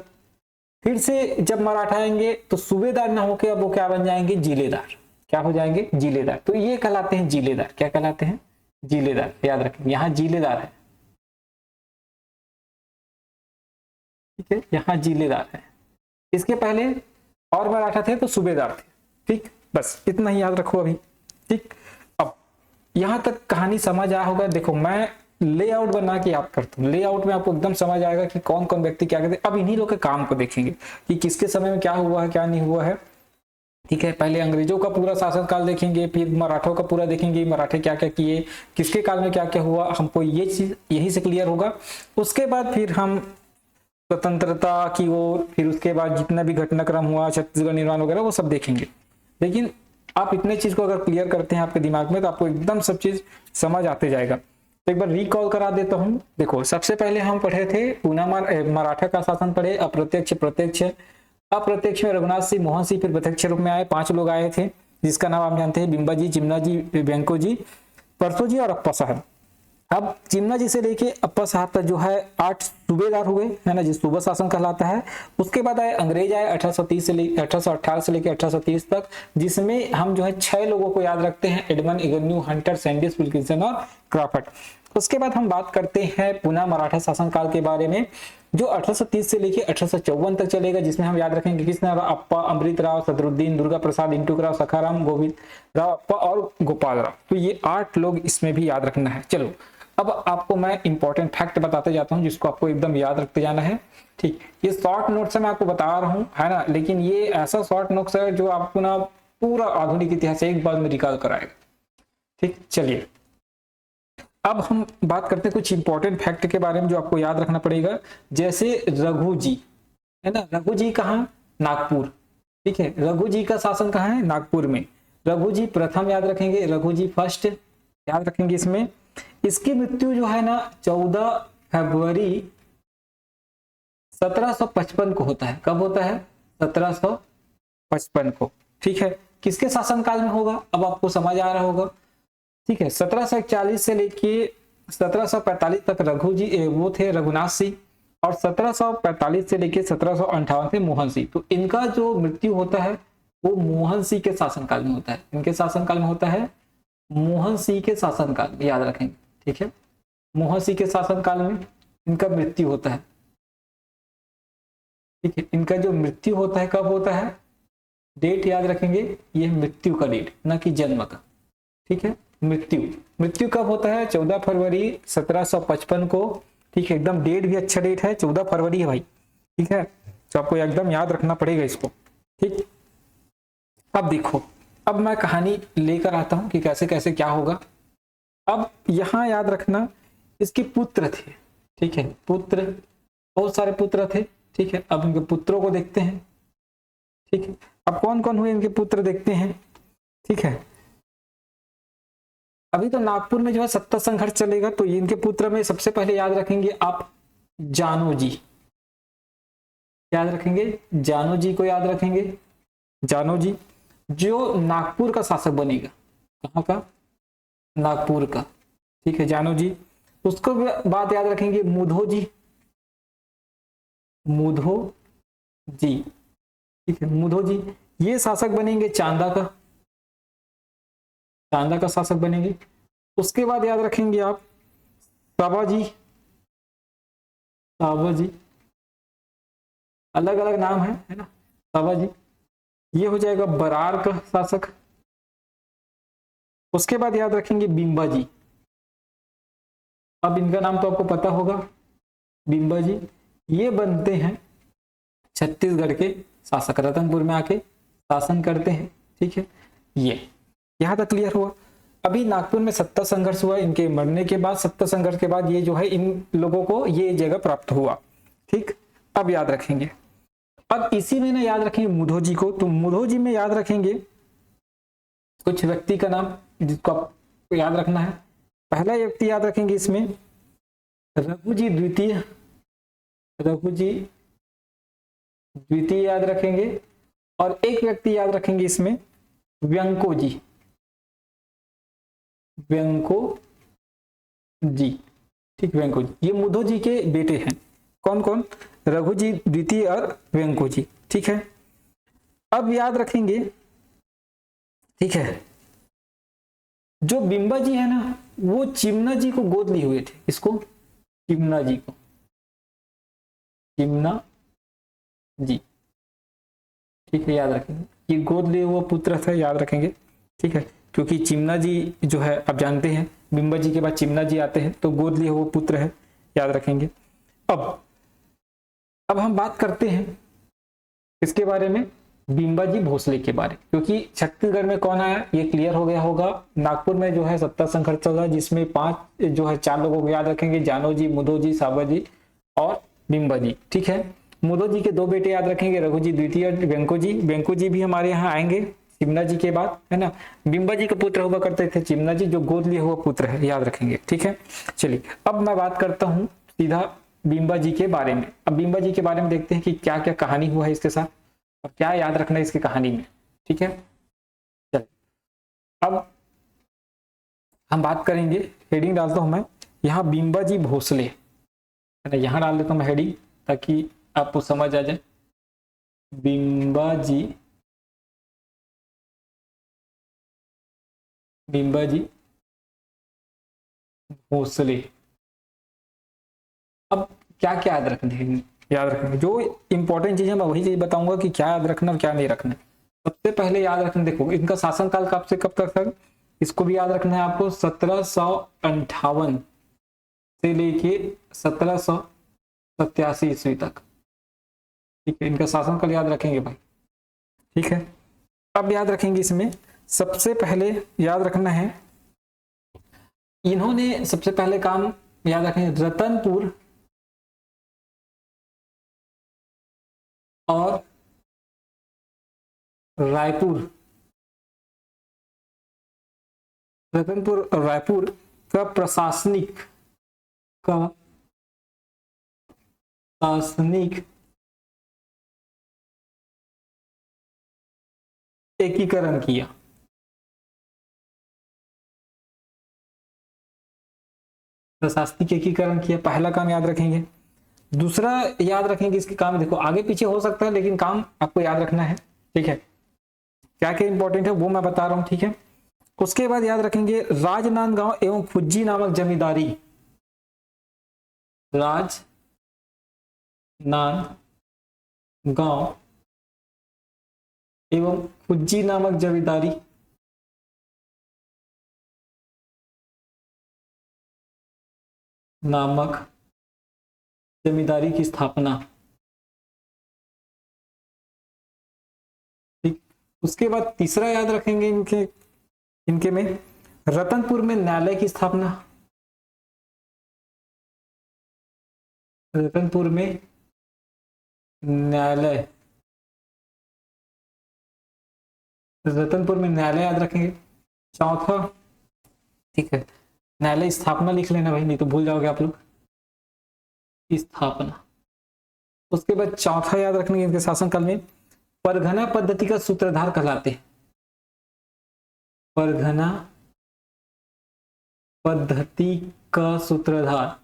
फिर से जब मराठा आएंगे तो सूबेदार ना होके अब वो क्या बन जाएंगे, जिलेदार। क्या हो जाएंगे, जिलेदार। तो ये कहलाते हैं जिलेदार। क्या कहलाते हैं, जिलेदार। याद रखें यहां जिलेदार है, ठीक है, यहां जिलेदार है। इसके पहले और मराठा थे तो सूबेदार थे, ठीक। बस इतना ही याद रखो अभी, ठीक। अब यहां तक कहानी समझ आया होगा। देखो मैं लेआउट बना के याद करता हूँ, लेआउट में आपको एकदम समझ आएगा कि कौन कौन व्यक्ति क्या करते हैं। अब इन्हीं लोग के काम को देखेंगे कि किसके समय में क्या हुआ है, क्या नहीं हुआ है, ठीक है। पहले अंग्रेजों का पूरा शासन काल देखेंगे, फिर मराठों का पूरा देखेंगे, मराठे क्या क्या किए, किसके काल में क्या क्या हुआ, हमको ये चीज यही से क्लियर होगा। उसके बाद फिर हम स्वतंत्रता की ओर, फिर उसके बाद जितना भी घटनाक्रम हुआ, छत्तीसगढ़ निर्माण वगैरह, वो सब देखेंगे। लेकिन आप इतने चीज को अगर क्लियर करते हैं आपके दिमाग में तो आपको एकदम सब चीज समझ आते जाएगा। तो एक बार रिकॉल करा देता हूं। देखो सबसे पहले हम पढ़े थे पूना मराठा का शासन पढ़े, अप्रत्यक्ष, प्रत्यक्ष। अप्रत्यक्ष में रघुनाथ सिंह, मोहन सिंह, फिर प्रत्यक्ष रूप में आए 5 लोग आए थे, जिसका नाम आप जानते हैं, बिंबा जी, चिमना जी, वेंको जी, परसो जी और अप्पा साहब। अब चिमना जी से लेके अप्पा साहब तक जो है 8 सूबेदार हुए, है ना, जिस सूबा शासन कहलाता है। उसके बाद आए अंग्रेज, आए 1830 से लेकर 1818 से लेकर 1830 तक, जिसमें हम जो है 6 लोगों को याद रखते हैं, एडमंड, इगन्यू, हंटर, सैंडिस, विल्किंसन और क्रॉफर्ड। उसके बाद हम बात करते हैं पुनः मराठा शासन काल के बारे में, जो 1830 से लेकर 1854 तक चलेगा, जिसमें हम याद रखेंगे कृष्ण राव अप्पा, अमृत राव, सदरुद्दीन, दुर्गा प्रसाद, इंटुक राव, सखाराम, गोविंद राव अप्पा और गोपाल राव। तो ये 8 लोग इसमें भी याद रखना है। चलो अब आपको मैं इंपॉर्टेंट फैक्ट बताते जाता हूं, जिसको आपको एकदम याद रखते जाना है, ठीक। ये शॉर्ट नोट्स मैं आपको बता रहा हूं, है ना, लेकिन ये ऐसा शॉर्ट नोट्स है जो आपको ना पूरा आधुनिक इतिहास एक बार में रिकॉल कराएगा, ठीक। चलिए अब हम बात करते हैं कुछ इंपॉर्टेंट फैक्ट के बारे में जो आपको याद रखना पड़ेगा। जैसे रघु जी, है ना, रघु जी कहाँ, नागपुर, ठीक है। रघु जी का शासन कहाँ है, नागपुर में। रघु जी प्रथम याद रखेंगे, रघु जी फर्स्ट याद रखेंगे इसमें। इसकी मृत्यु जो है ना 14 फरवरी 1755 को होता है। कब होता है? 1755 को। ठीक है, किसके शासनकाल में होगा अब आपको समझ आ रहा होगा। ठीक है, 1741 से लेके 1745 तक रघु जी वो थे रघुनाथ सिंह, और 1745 से लेके 1758 थे मोहन सिंह। तो इनका जो मृत्यु होता है वो मोहन सिंह के शासनकाल में होता है। इनके शासनकाल में होता है, मोहन सिंह के शासनकाल में, याद रखेंगे। ठीक है, मोहन सिंह के शासनकाल में इनका मृत्यु होता है। ठीक है, इनका जो मृत्यु होता है कब होता है, डेट याद रखेंगे, ये मृत्यु का डेट, ना कि जन्म का। ठीक है, मृत्यु कब होता है? 14 फरवरी 1755 को। ठीक है, एकदम डेट भी अच्छा डेट है, 14 फरवरी है भाई। ठीक है, तो आपको एकदम याद रखना पड़ेगा इसको। ठीक, अब देखो, अब मैं कहानी लेकर आता हूं कि कैसे कैसे क्या होगा। अब यहां याद रखना, इसके पुत्र थे। ठीक है, पुत्र, बहुत सारे पुत्र थे। ठीक है, अब इनके पुत्रों को देखते हैं। ठीक है, अब कौन कौन हुए इनके पुत्र देखते हैं। ठीक है, अभी तो नागपुर में जो है सत्ता संघर्ष चलेगा, तो इनके पुत्र में सबसे पहले याद रखेंगे आप जानो जी। याद रखेंगे, जानो जी को याद रखेंगे। जानो जी जो नागपुर का शासक बनेगा। कहाँ का? नागपुर का। ठीक है, जानो जी। उसको बात याद रखेंगे मुधो जी। मुधो जी। ठीक है, मुधो जी ये शासक बनेंगे चांदा का। चांदा का शासक बनेंगे। उसके बाद याद रखेंगे आप साबा जी। साबा जी, अलग अलग नाम है ना, साबा जी। ये हो जाएगा बरार का शासक। उसके बाद याद रखेंगे बिंबा जी। अब इनका नाम तो आपको पता होगा, बिंबा जी। ये बनते हैं छत्तीसगढ़ के शासक, रतनपुर में आके शासन करते हैं। ठीक है, ये यहां तक क्लियर हुआ। अभी नागपुर में सत्ता संघर्ष हुआ, इनके मरने के बाद सत्ता संघर्ष के बाद ये जो है इन लोगों को ये जगह प्राप्त हुआ। ठीक, अब याद रखेंगे, अब इसी में ना याद रखेंगे मुधो जी को। तो मुधो जी में याद रखेंगे कुछ व्यक्ति का नाम जिसको आपको याद रखना है। पहला व्यक्ति याद रखेंगे इसमें रघु जी द्वितीय। रघु जी द्वितीय याद रखेंगे, और एक व्यक्ति याद रखेंगे इसमें व्यंको जी। व्यंको जी। ठीक, व्यंको जी ये मुधो जी के बेटे हैं। कौन कौन? रघु जी द्वितीय और व्यंको जी। ठीक है, अब याद रखेंगे, ठीक है, जो बिंबा जी है ना वो चिमना जी को गोद लिए हुए थे। इसको चिमना जी को, चिमना जी। ठीक है, याद रखेंगे, ये गोद लिए हुआ पुत्र था, याद रखेंगे। ठीक है, क्योंकि चिमना जी जो है आप जानते हैं बिंबा जी के बाद चिमना जी आते हैं, तो गोद लिए हुआ पुत्र है, याद रखेंगे। अब हम बात करते हैं इसके बारे में, बिंबा जी भोसले के बारे, क्योंकि छत्तीसगढ़ में कौन आया ये क्लियर हो गया होगा। नागपुर में जो है सत्ता संघर्ष चला, जिसमें 5 जो है 4 लोगों को याद रखेंगे, जानो जी, मुधो जी, साबा जी और बिंबा जी। ठीक है, मुधो जी के 2 बेटे याद रखेंगे, रघु जी द्वितीय और वेंको जी। वेंको जी भी हमारे यहाँ आएंगे चिमना जी के बाद, है ना। बिंबा जी के पुत्र हुआ करते थे चिमना जी, जो गोद लिए हुआ पुत्र है, याद रखेंगे। ठीक है, चलिए अब मैं बात करता हूँ सीधा बिंबा जी के बारे में। अब बिंबा जी के बारे में देखते हैं कि क्या क्या कहानी हुआ है इसके साथ और क्या याद रखना है इसकी कहानी में। ठीक है, चलिए अब हम बात करेंगे, हेडिंग डालता हूं मैं यहाँ बिंबा जी भोसले, है ना, यहाँ डाल देता हूं मैं हेडिंग ताकि आपको समझ आ जाए। बिंबा जी, बिंबा जी भोसले। अब क्या क्या याद रखना है, याद रखना जो इंपॉर्टेंट चीज है मैं वही चीज बताऊंगा कि क्या याद रखना और क्या नहीं रखना। सबसे पहले याद रखना, देखो इनका शासनकाल कब से कब तक था, इसको भी याद रखना है आपको। 1758 से लेके 1787 ईस्वी तक। ठीक है, इनका शासनकाल याद रखेंगे भाई। ठीक है, अब याद रखेंगे इसमें सबसे पहले याद रखना है, इन्होंने सबसे पहले काम याद रखेंगे रतनपुर और रायपुर रतनपुर रायपुर का प्रशासनिक एकीकरण किया। प्रशासनिक एकीकरण किया, पहला काम याद रखेंगे। दूसरा याद रखेंगे इसके काम, देखो आगे पीछे हो सकता है लेकिन काम आपको याद रखना है, ठीक है। क्या क्या इंपॉर्टेंट है वो मैं बता रहा हूं, ठीक है। उसके बाद याद रखेंगे राजनांदगांव एवं खुज्जी नामक जमींदारी, राजनांदगांव एवं खुज्जी नामक जमींदारी की स्थापना। ठीक, उसके बाद तीसरा याद रखेंगे इनके में रतनपुर में न्यायालय की स्थापना। रतनपुर में न्यायालय, रतनपुर में न्यायालय याद रखेंगे। चौथा, ठीक है, न्यायालय स्थापना लिख लेना भाई, नहीं तो भूल जाओगे आप लोग, स्थापना। उसके बाद चौथा याद रखने इनके शासनकाल में परगना पद्धति का सूत्रधार कहलाते हैं। परगना पद्धति का सूत्रधार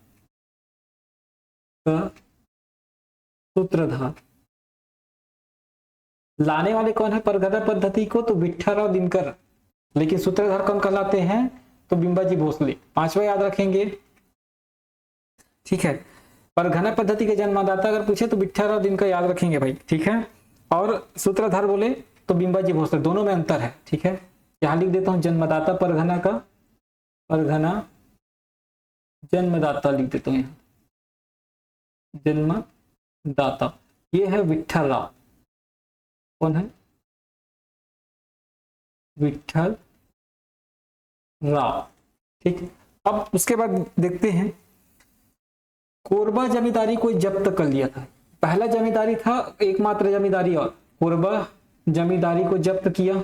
लाने वाले कौन है परगना पद्धति को? तो विठ्ठलराव दिनकर। लेकिन सूत्रधार कौन कहलाते हैं? तो बिंबाजी भोसले। पांचवा याद रखेंगे, ठीक है, परगना पद्धति के जन्मदाता अगर पूछे तो विठ्ठलराव दिनकर याद रखेंगे भाई, ठीक है। और सूत्रधार बोले तो बिंबाजी भोसले, दोनों में अंतर है, ठीक है। यहां लिख देता हूं जन्मदाता परगना का, परगना जन्मदाता लिख देता हूं यहां, जन्मदाता ये है विठ्ठलराव। कौन है? विठ्ठल राव, ठीक। अब उसके बाद देखते हैं कोरबा जमींदारी को जब्त कर लिया था। पहला जमींदारी था एकमात्र जमींदारी, और कोरबा जमींदारी को जब्त किया।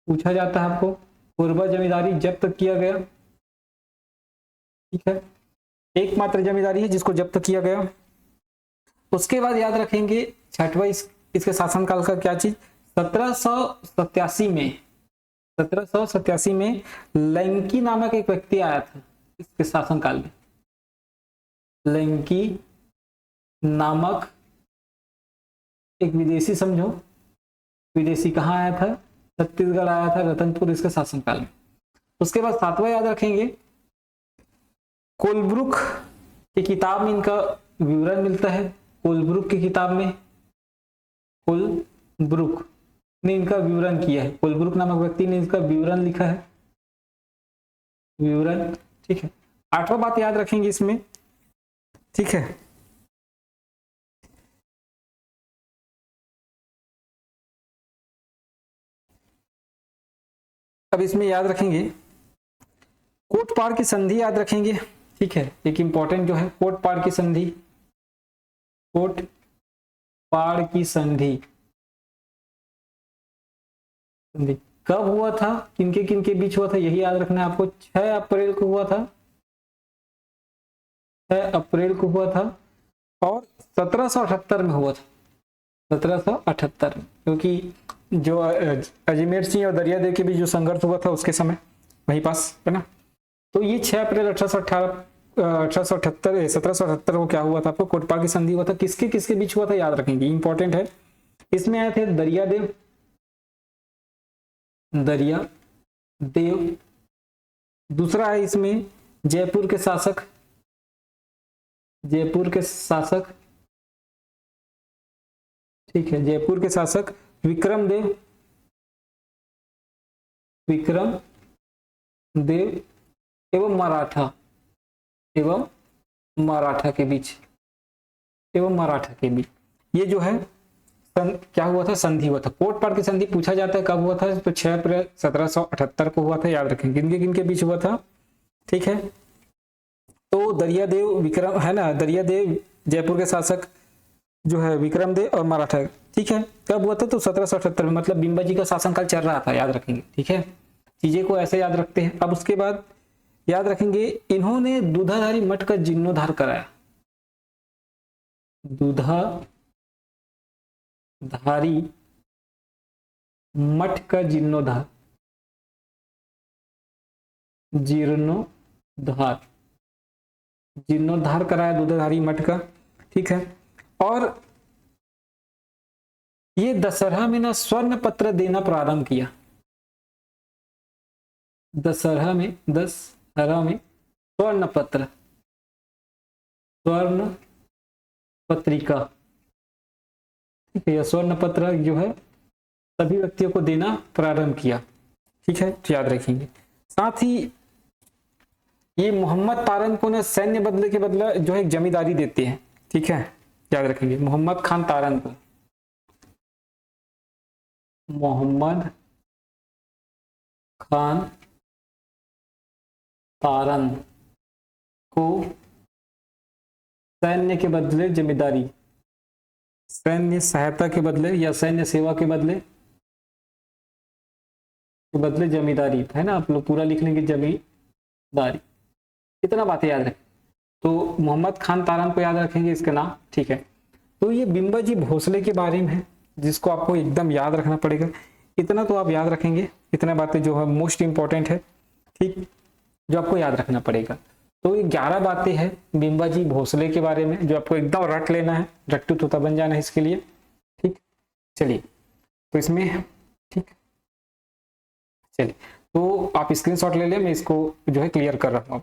पूछा जाता है आपको, कोरबा जमींदारी जब्त किया गया, ठीक है, एकमात्र जमींदारी है जिसको जब्त किया गया। उसके बाद याद रखेंगे छठवां इसके शासनकाल का क्या चीज, 1787 में लंकी नामक एक व्यक्ति आया था इसके शासनकाल में। लंकी नामक एक विदेशी, समझो विदेशी, कहाँ आया था? छत्तीसगढ़ आया था, रतनपुर, इसके शासनकाल में। उसके बाद सातवां याद रखेंगे कोलब्रुक की किताब में इनका विवरण मिलता है। कोलब्रुक की किताब में कोलब्रुक ने इनका विवरण किया है, कोलब्रुक नामक व्यक्ति ने इसका विवरण लिखा है, विवरण, ठीक है। आठवां बात याद रखेंगे इसमें, ठीक है, अब इसमें याद रखेंगे कोटपाड़ की संधि याद रखेंगे, ठीक है। एक इंपॉर्टेंट जो है कोटपाड़ की संधि, कोटपाड़ की संधि कब हुआ था, किनके किनके बीच हुआ था, यही याद रखना है आपको। 6 अप्रैल को हुआ था, 6 अप्रैल को हुआ था, और 1778 में हुआ था, 1778 में, क्योंकि जो अजमेर सिंह और दरियादेव के बीच जो संघर्ष हुआ था उसके समय वहीं पास है ना। तो ये 6 अप्रैल 1778 को क्या हुआ था, आपको कोटपाड़ की संधि हुआ था। किसके किसके बीच हुआ था याद रखेंगे, इंपॉर्टेंट है। इसमें आए थे दरियादेव, दूसरा है इसमें जयपुर के शासक, ठीक है, जयपुर के शासक विक्रमदेव एवं मराठा के बीच, ये जो है क्या हुआ था, संधि हुआ था। कोटपाड़ की संधि पूछा जाता है कब हुआ था, तो 6 अप्रैल 1778 को हुआ था, याद रखेंगे। किनके किनके बीच हुआ था, ठीक है। तो दरियादेव विक्रम है ना, दरियादेव जयपुर के शासक जो है विक्रमदेव और मराठा, ठीक है। कब हुआ था, तो 1778 में, मतलब बिंबाजी का शासनकाल चल रहा था, याद रखेंगे, ठीक है। चीजें को ऐसे याद रखते हैं। अब उसके बाद याद रखेंगे, इन्होंने दूधाधारी मठ का जीर्णोद्धार कराया। दूधाधारी मठ का जीर्णोद्धार, जीर्णोद्धार जीर्णोद्धार कराया दूधाधारी मठ का, ठीक है। और ये दशहरा में ना स्वर्ण पत्र देना प्रारंभ किया। दशहरा में स्वर्ण पत्र, स्वर्ण पत्रिका, ठीक है। यह स्वर्ण पत्र जो है सभी व्यक्तियों को देना प्रारंभ किया, ठीक है, तो याद रखेंगे। साथ ही ये मोहम्मद तारन को ना सैन्य बदले के बदला जो है जमींदारी देते हैं, ठीक है, याद रखेंगे। मोहम्मद खान तारन को, मोहम्मद खान तारन को सैन्य के बदले जमींदारी, सैन्य सहायता के बदले या सैन्य सेवा के बदले जमींदारी, है ना, आप लोग पूरा लिख लेंगे जमींदारी। इतना बातें याद रखें। तो मोहम्मद खान तारन को याद रखेंगे इसका नाम, ठीक है। तो ये बिंबाजी भोसले के बारे में है, जिसको आपको एकदम याद रखना पड़ेगा। इतना तो आप याद रखेंगे, इतना बातें जो है मोस्ट इंपॉर्टेंट है, ठीक, जो आपको याद रखना पड़ेगा। तो ये 11 बातें हैं बिंबाजी भोसले के बारे में, जो आपको एकदम रट लेना है, रट्टू तोता बन जाना है इसके लिए, ठीक। चलिए, तो इसमें, ठीक, चलिए, तो आप स्क्रीनशॉट ले लें, मैं इसको जो है क्लियर कर रहा हूँ।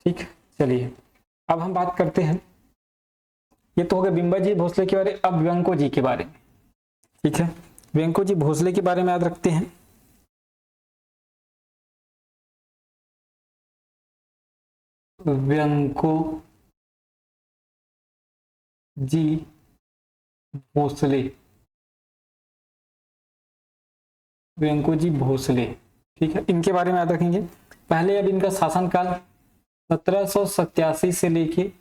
ठीक, चलिए, अब हम बात करते हैं, ये तो हो गया बिंबाजी भोसले के बारे। अब व्यंको जी के बारे में, ठीक है, व्यंको जी भोसले के बारे में याद रखते हैं। व्यंको जी भोसले, व्यंको जी भोसले, ठीक है, इनके बारे में याद रखेंगे। पहले अब इनका शासनकाल 1787 से लेके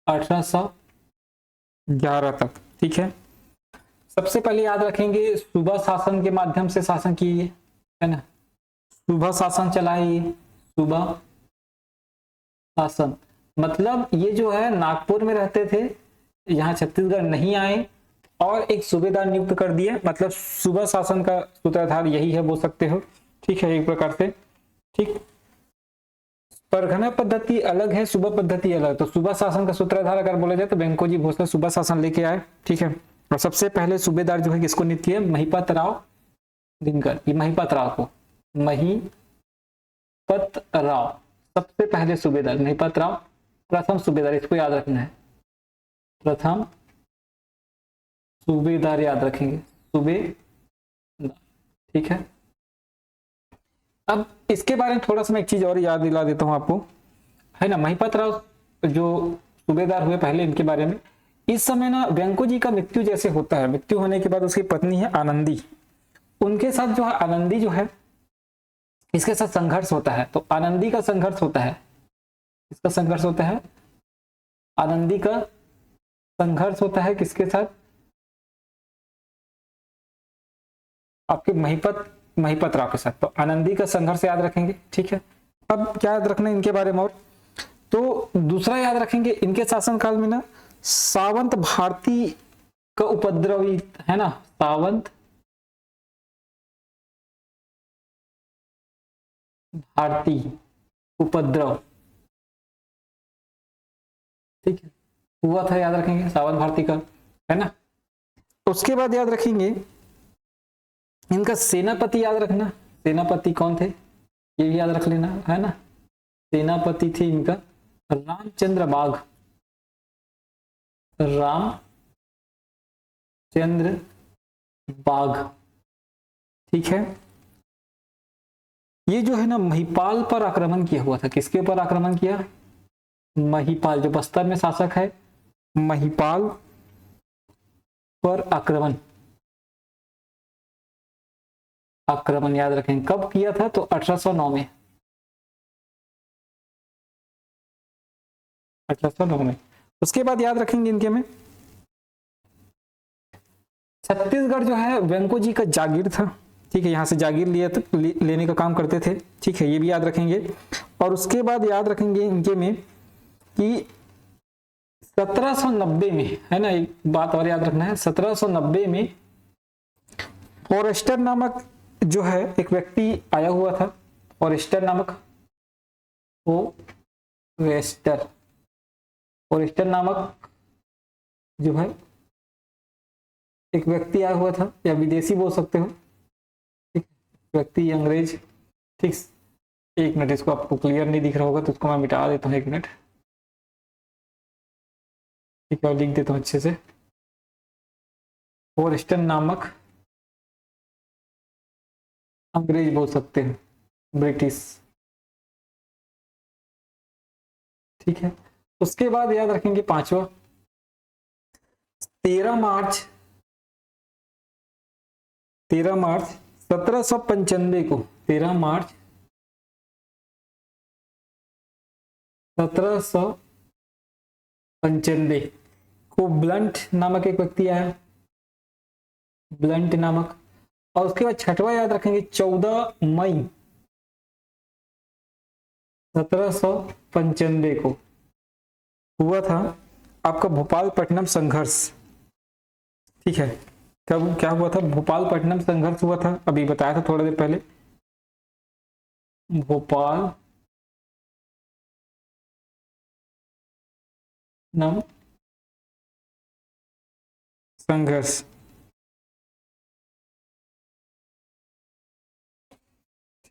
1811 तक, ठीक है। सबसे पहले याद रखेंगे सूबा शासन के माध्यम से शासन किए, है ना, सूबा शासन चलाए। सूबा शासन मतलब ये जो है नागपुर में रहते थे, यहाँ छत्तीसगढ़ नहीं आए और एक सूबेदार नियुक्त कर दिया, मतलब सूबा शासन का सूत्रधार यही है, बोल सकते हो, ठीक है, एक प्रकार से, ठीक। परगना पद्धति अलग है, सूबा पद्धति अलग, तो सूबा शासन का सूत्रधार अगर बोला जाए तो व्यंको जी भोसले सूबा शासन लेके आए, ठीक है। और सबसे पहले सूबेदार जो है किसको नियुक्त किया, महिपत राव दिनकर। ये महिपत राव को, महिपत राव सबसे पहले सूबेदार, महिपत राव प्रथम सूबेदार, इसको याद रखना है, प्रथम सूबेदार याद रखेंगे, सूबेदार, ठीक है। अब इसके बारे में थोड़ा सा मैं एक चीज और याद दिला देता हूं आपको, है ना। महिपत राव जो सूबेदार हुए पहले, इनके बारे में, इस समय ना व्यंको जी का मृत्यु जैसे होता है, मृत्यु होने के बाद उसकी पत्नी है आनंदी, उनके साथ जो है आनंदी जो है इसके साथ संघर्ष होता है। तो आनंदी का संघर्ष होता है, इसका संघर्ष होता है, आनंदी का संघर्ष होता है किसके साथ, आपके महिपत राव के साथ। तो आनंदी का संघर्ष याद रखेंगे, ठीक है। अब क्या याद रखना है इनके बारे में, और तो दूसरा याद रखेंगे इनके शासनकाल में ना सावंत भारती का उपद्रव, है ना, सावंत भारती उपद्रव, ठीक है, हुआ था, याद रखेंगे, सावंत भारती का, है ना। उसके बाद याद रखेंगे इनका सेनापति, याद रखना, सेनापति कौन थे ये भी याद रख लेना, है ना। सेनापति थे इनका रामचंद्र बाघ, रामचंद्र बाघ, ठीक है। ये जो है ना महिपाल पर आक्रमण किया हुआ था, किसके ऊपर आक्रमण किया, महिपाल, जो बस्तर में शासक है, महिपाल पर आक्रमण याद रखें, कब किया था, तो 1809 में, 1809 में। उसके बाद याद रखेंगे इनके में छत्तीसगढ़ जो है वेंको जी का जागीर था, ठीक है, यहाँ से जागीर लेने का काम करते थे, ठीक है, ये भी याद रखेंगे। और उसके बाद याद रखेंगे इनके में कि 1790 में, है ना, एक बात और याद रखना है, 1790 में फॉरेस्टर नामक जो है एक व्यक्ति आया हुआ था, फॉरेस्टर नामक, फॉरेस्टर नामक जो है एक व्यक्ति आया हुआ था, या विदेशी बोल सकते हो, ठीक, व्यक्ति अंग्रेज, ठीक। एक मिनट, इसको आपको क्लियर नहीं दिख रहा होगा तो इसको मैं मिटा देता हूँ, एक मिनट, ठीक है, और लिख देता हूँ अच्छे से। फॉरेस्टर नामक अंग्रेज बोल सकते हैं, ब्रिटिश, ठीक है। उसके बाद याद रखेंगे पांचवा, 13 मार्च 1795 को, 13 मार्च 1795 को ब्लंट नामक एक व्यक्ति आया, ब्लंट नामक। और उसके बाद छठवा याद रखेंगे 14 मई 1795 को हुआ था आपका भोपालपट्टनम संघर्ष, ठीक है। कब क्या हुआ था? भोपालपट्टनम संघर्ष हुआ था, अभी बताया था थोड़ा देर पहले, भोपालपट्टनम संघर्ष,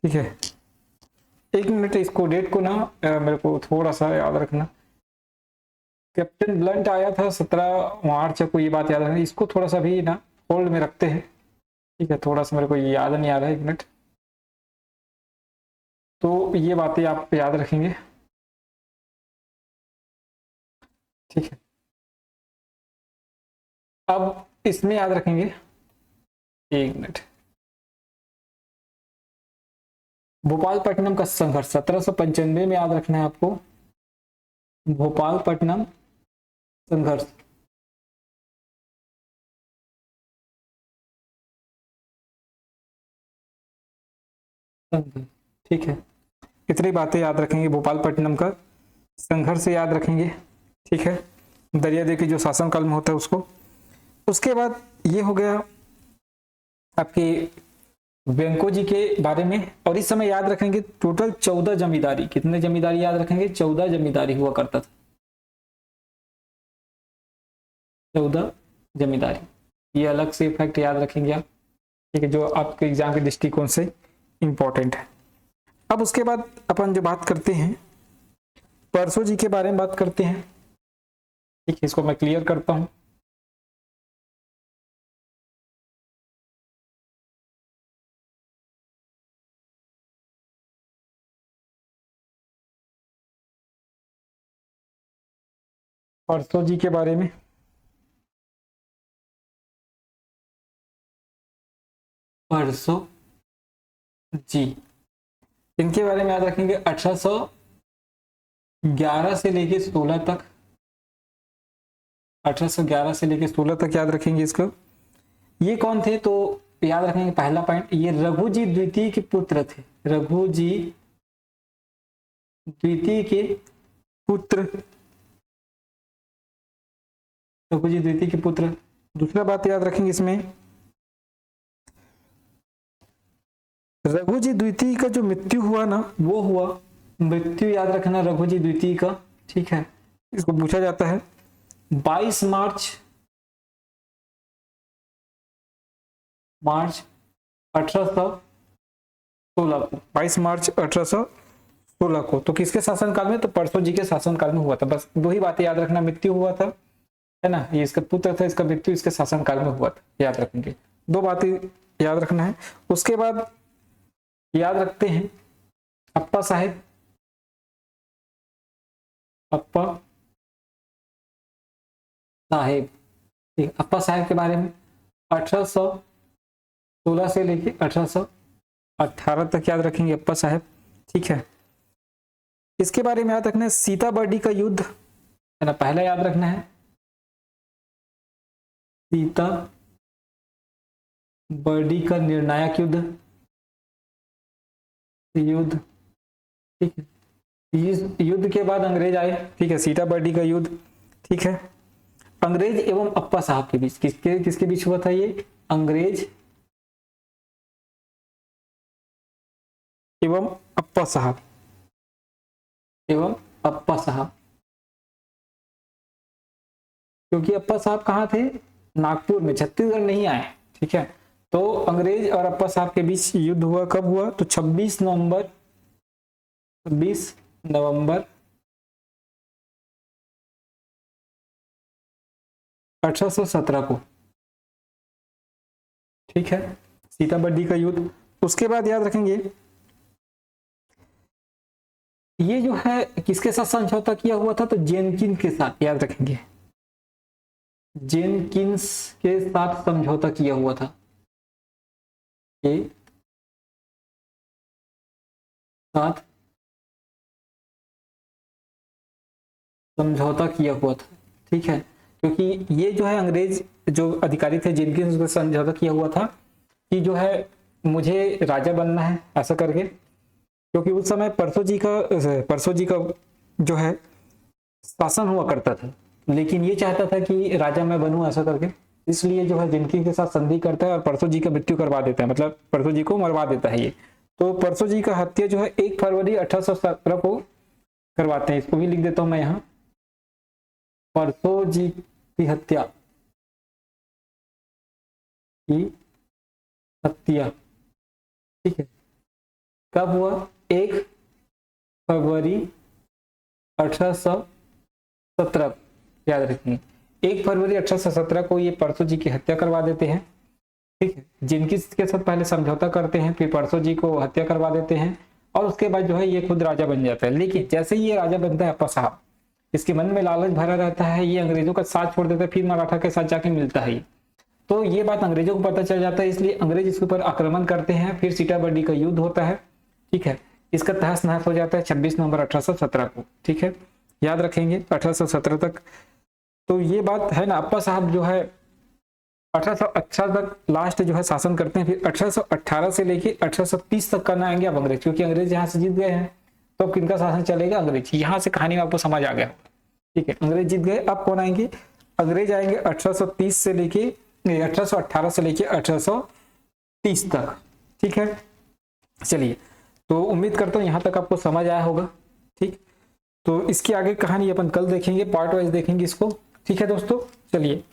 ठीक है। एक मिनट, इसको डेट को ना मेरे को थोड़ा सा याद रखना। कैप्टन ब्लंट आया था 17 मार्च को, ये बात याद रखना, इसको थोड़ा सा भी ना होल्ड में रखते हैं, ठीक है, थोड़ा सा मेरे को याद नहीं आ रहा है, एक मिनट। तो ये बातें आप याद रखेंगे, ठीक है। अब इसमें याद रखेंगे, एक मिनट, भोपालपट्टनम का संघर्ष 1795 में याद रखना है आपको, भोपालपट्टनम संघर्ष, ठीक है। इतनी बातें याद रखेंगे, भोपालपट्टनम का संघर्ष याद रखेंगे, ठीक है, दरियादेव के जो शासनकाल में होता है उसको। उसके बाद ये हो गया आपके वेंको जी के बारे में। और इस समय याद रखेंगे टोटल 14 जमींदारी, कितने जमींदारी याद रखेंगे? 14 जमींदारी हुआ करता था, 14 जमींदारी, ये अलग से फैक्ट याद रखेंगे आप, ठीक है, जो आपके एग्जाम के दृष्टिकोण से इंपॉर्टेंट है। अब उसके बाद अपन जो बात करते हैं परसों जी के बारे में बात करते हैं, ठीक है, इसको मैं क्लियर करता हूं। परसों जी के बारे में, परसों जी, इनके बारे में याद रखेंगे 1811 से लेके 16 तक, 1811 से लेके 16 तक याद रखेंगे इसको। ये कौन थे? तो याद रखेंगे पहला पॉइंट, ये रघुजी द्वितीय के पुत्र थे, रघुजी द्वितीय के पुत्र, रघुजी द्वितीय के पुत्र। दूसरा बात याद रखेंगे इसमें, रघुजी द्वितीय का जो मृत्यु हुआ ना, वो हुआ, मृत्यु याद रखना रघुजी द्वितीय का, ठीक है, इसको पूछा जाता है 22 मार्च 1816 को, 22 मार्च 1816 को। तो किसके शासनकाल में? तो परसों जी के शासनकाल में हुआ था। बस दो ही बातें याद रखना, मृत्यु हुआ था, है ना, ये इसका पुत्र था, इसका मृत्यु इसके शासनकाल में हुआ था, याद रखेंगे, दो बातें याद रखना है। उसके बाद याद रखते हैं अप्पा साहेब, अप्पा साहेब, ठीक, अप्पा साहेब के बारे में 1816 से लेके 1818 तक याद रखेंगे अप्पा साहेब, ठीक है। इसके बारे में याद रखना है सीताबर्डी का युद्ध, है ना। पहला याद रखना है सीता बर्डी का निर्णायक युद्ध, ठीक है। इस युद्ध के बाद अंग्रेज आए, ठीक है, सीता बर्डी का युद्ध, ठीक है। अंग्रेज एवं अप्पा साहब के बीच किसके किसके बीच हुआ था ये? अंग्रेज एवं अप्पा साहब, क्योंकि अप्पा साहब कहाँ थे? नागपुर में, छत्तीसगढ़ नहीं आए, ठीक है। तो अंग्रेज और अप्पा साहब के बीच युद्ध हुआ, कब हुआ? तो 26 नवंबर 1817 को, ठीक है, सीताबर्डी का युद्ध। उसके बाद याद रखेंगे ये जो है किसके साथ समझौता किया हुआ था? तो जेनकिंस के साथ, याद रखेंगे जेनकिंस के साथ समझौता किया हुआ था, के साथ समझौता किया हुआ था, ठीक है। क्योंकि ये जो है अंग्रेज जो अधिकारी थे जेनकिंस के समझौता किया हुआ था कि जो है मुझे राजा बनना है, ऐसा करके। क्योंकि उस समय परसों जी का जो है शासन हुआ करता था, लेकिन ये चाहता था कि राजा मैं बनूं, ऐसा करके। इसलिए जो है जेनकिंस के साथ संधि करता है और परसों जी का मृत्यु करवा देता है, मतलब परसों जी को मरवा देता है ये। तो परसों जी का हत्या जो है 1 फरवरी 1817 को करवाते हैं। इसको भी लिख देता हूं मैं यहाँ, परसों जी की हत्या ठीक है, कब हुआ? 1 फरवरी 1817, याद रखिए 1 फरवरी 1817 को ये परसों जी की हत्या करवा देते हैं, ठीक है। जेनकिंस के साथ पहले समझौता करते हैं, फिर परसों जी को हत्या करवा देते हैं, और उसके बाद जो है ये खुद राजा बन जाता है। लेकिन जैसे ही ये राजा बनता है अप्पा साहब, इसके मन में लालच भरा रहता है, ये अंग्रेजों का साथ छोड़ देता है, फिर मराठा के साथ जाके मिलता है। तो ये बात अंग्रेजों को पता चल जाता है, इसलिए अंग्रेज इसके ऊपर आक्रमण करते हैं, फिर सीताबर्डी का युद्ध होता है, ठीक है। इसका तहस नहस हो जाता है 26 नवंबर 1817 को, ठीक है, याद रखेंगे 1817 तक। तो ये बात है ना। अप्पा साहब जो है 1818 तक लास्ट जो है शासन करते हैं, फिर 1818 से लेके 1830 तक करना आएंगे अब अंग्रेज, क्योंकि अंग्रेज यहाँ से जीत गए हैं। तो अब किनका शासन चलेगा? अंग्रेज। यहाँ से कहानी में आपको समझ आ गया, ठीक है। अंग्रेज जीत गए, अब कौन आएंगे? अंग्रेज आएंगे 1830 से लेके 1818 से लेके 1830 तक, ठीक है। चलिए, तो उम्मीद करता हूँ यहाँ तक आपको समझ आया होगा, ठीक। तो इसकी आगे कहानी अपन कल देखेंगे, पार्ट वाइज देखेंगे इसको, ठीक है दोस्तों। चलिए।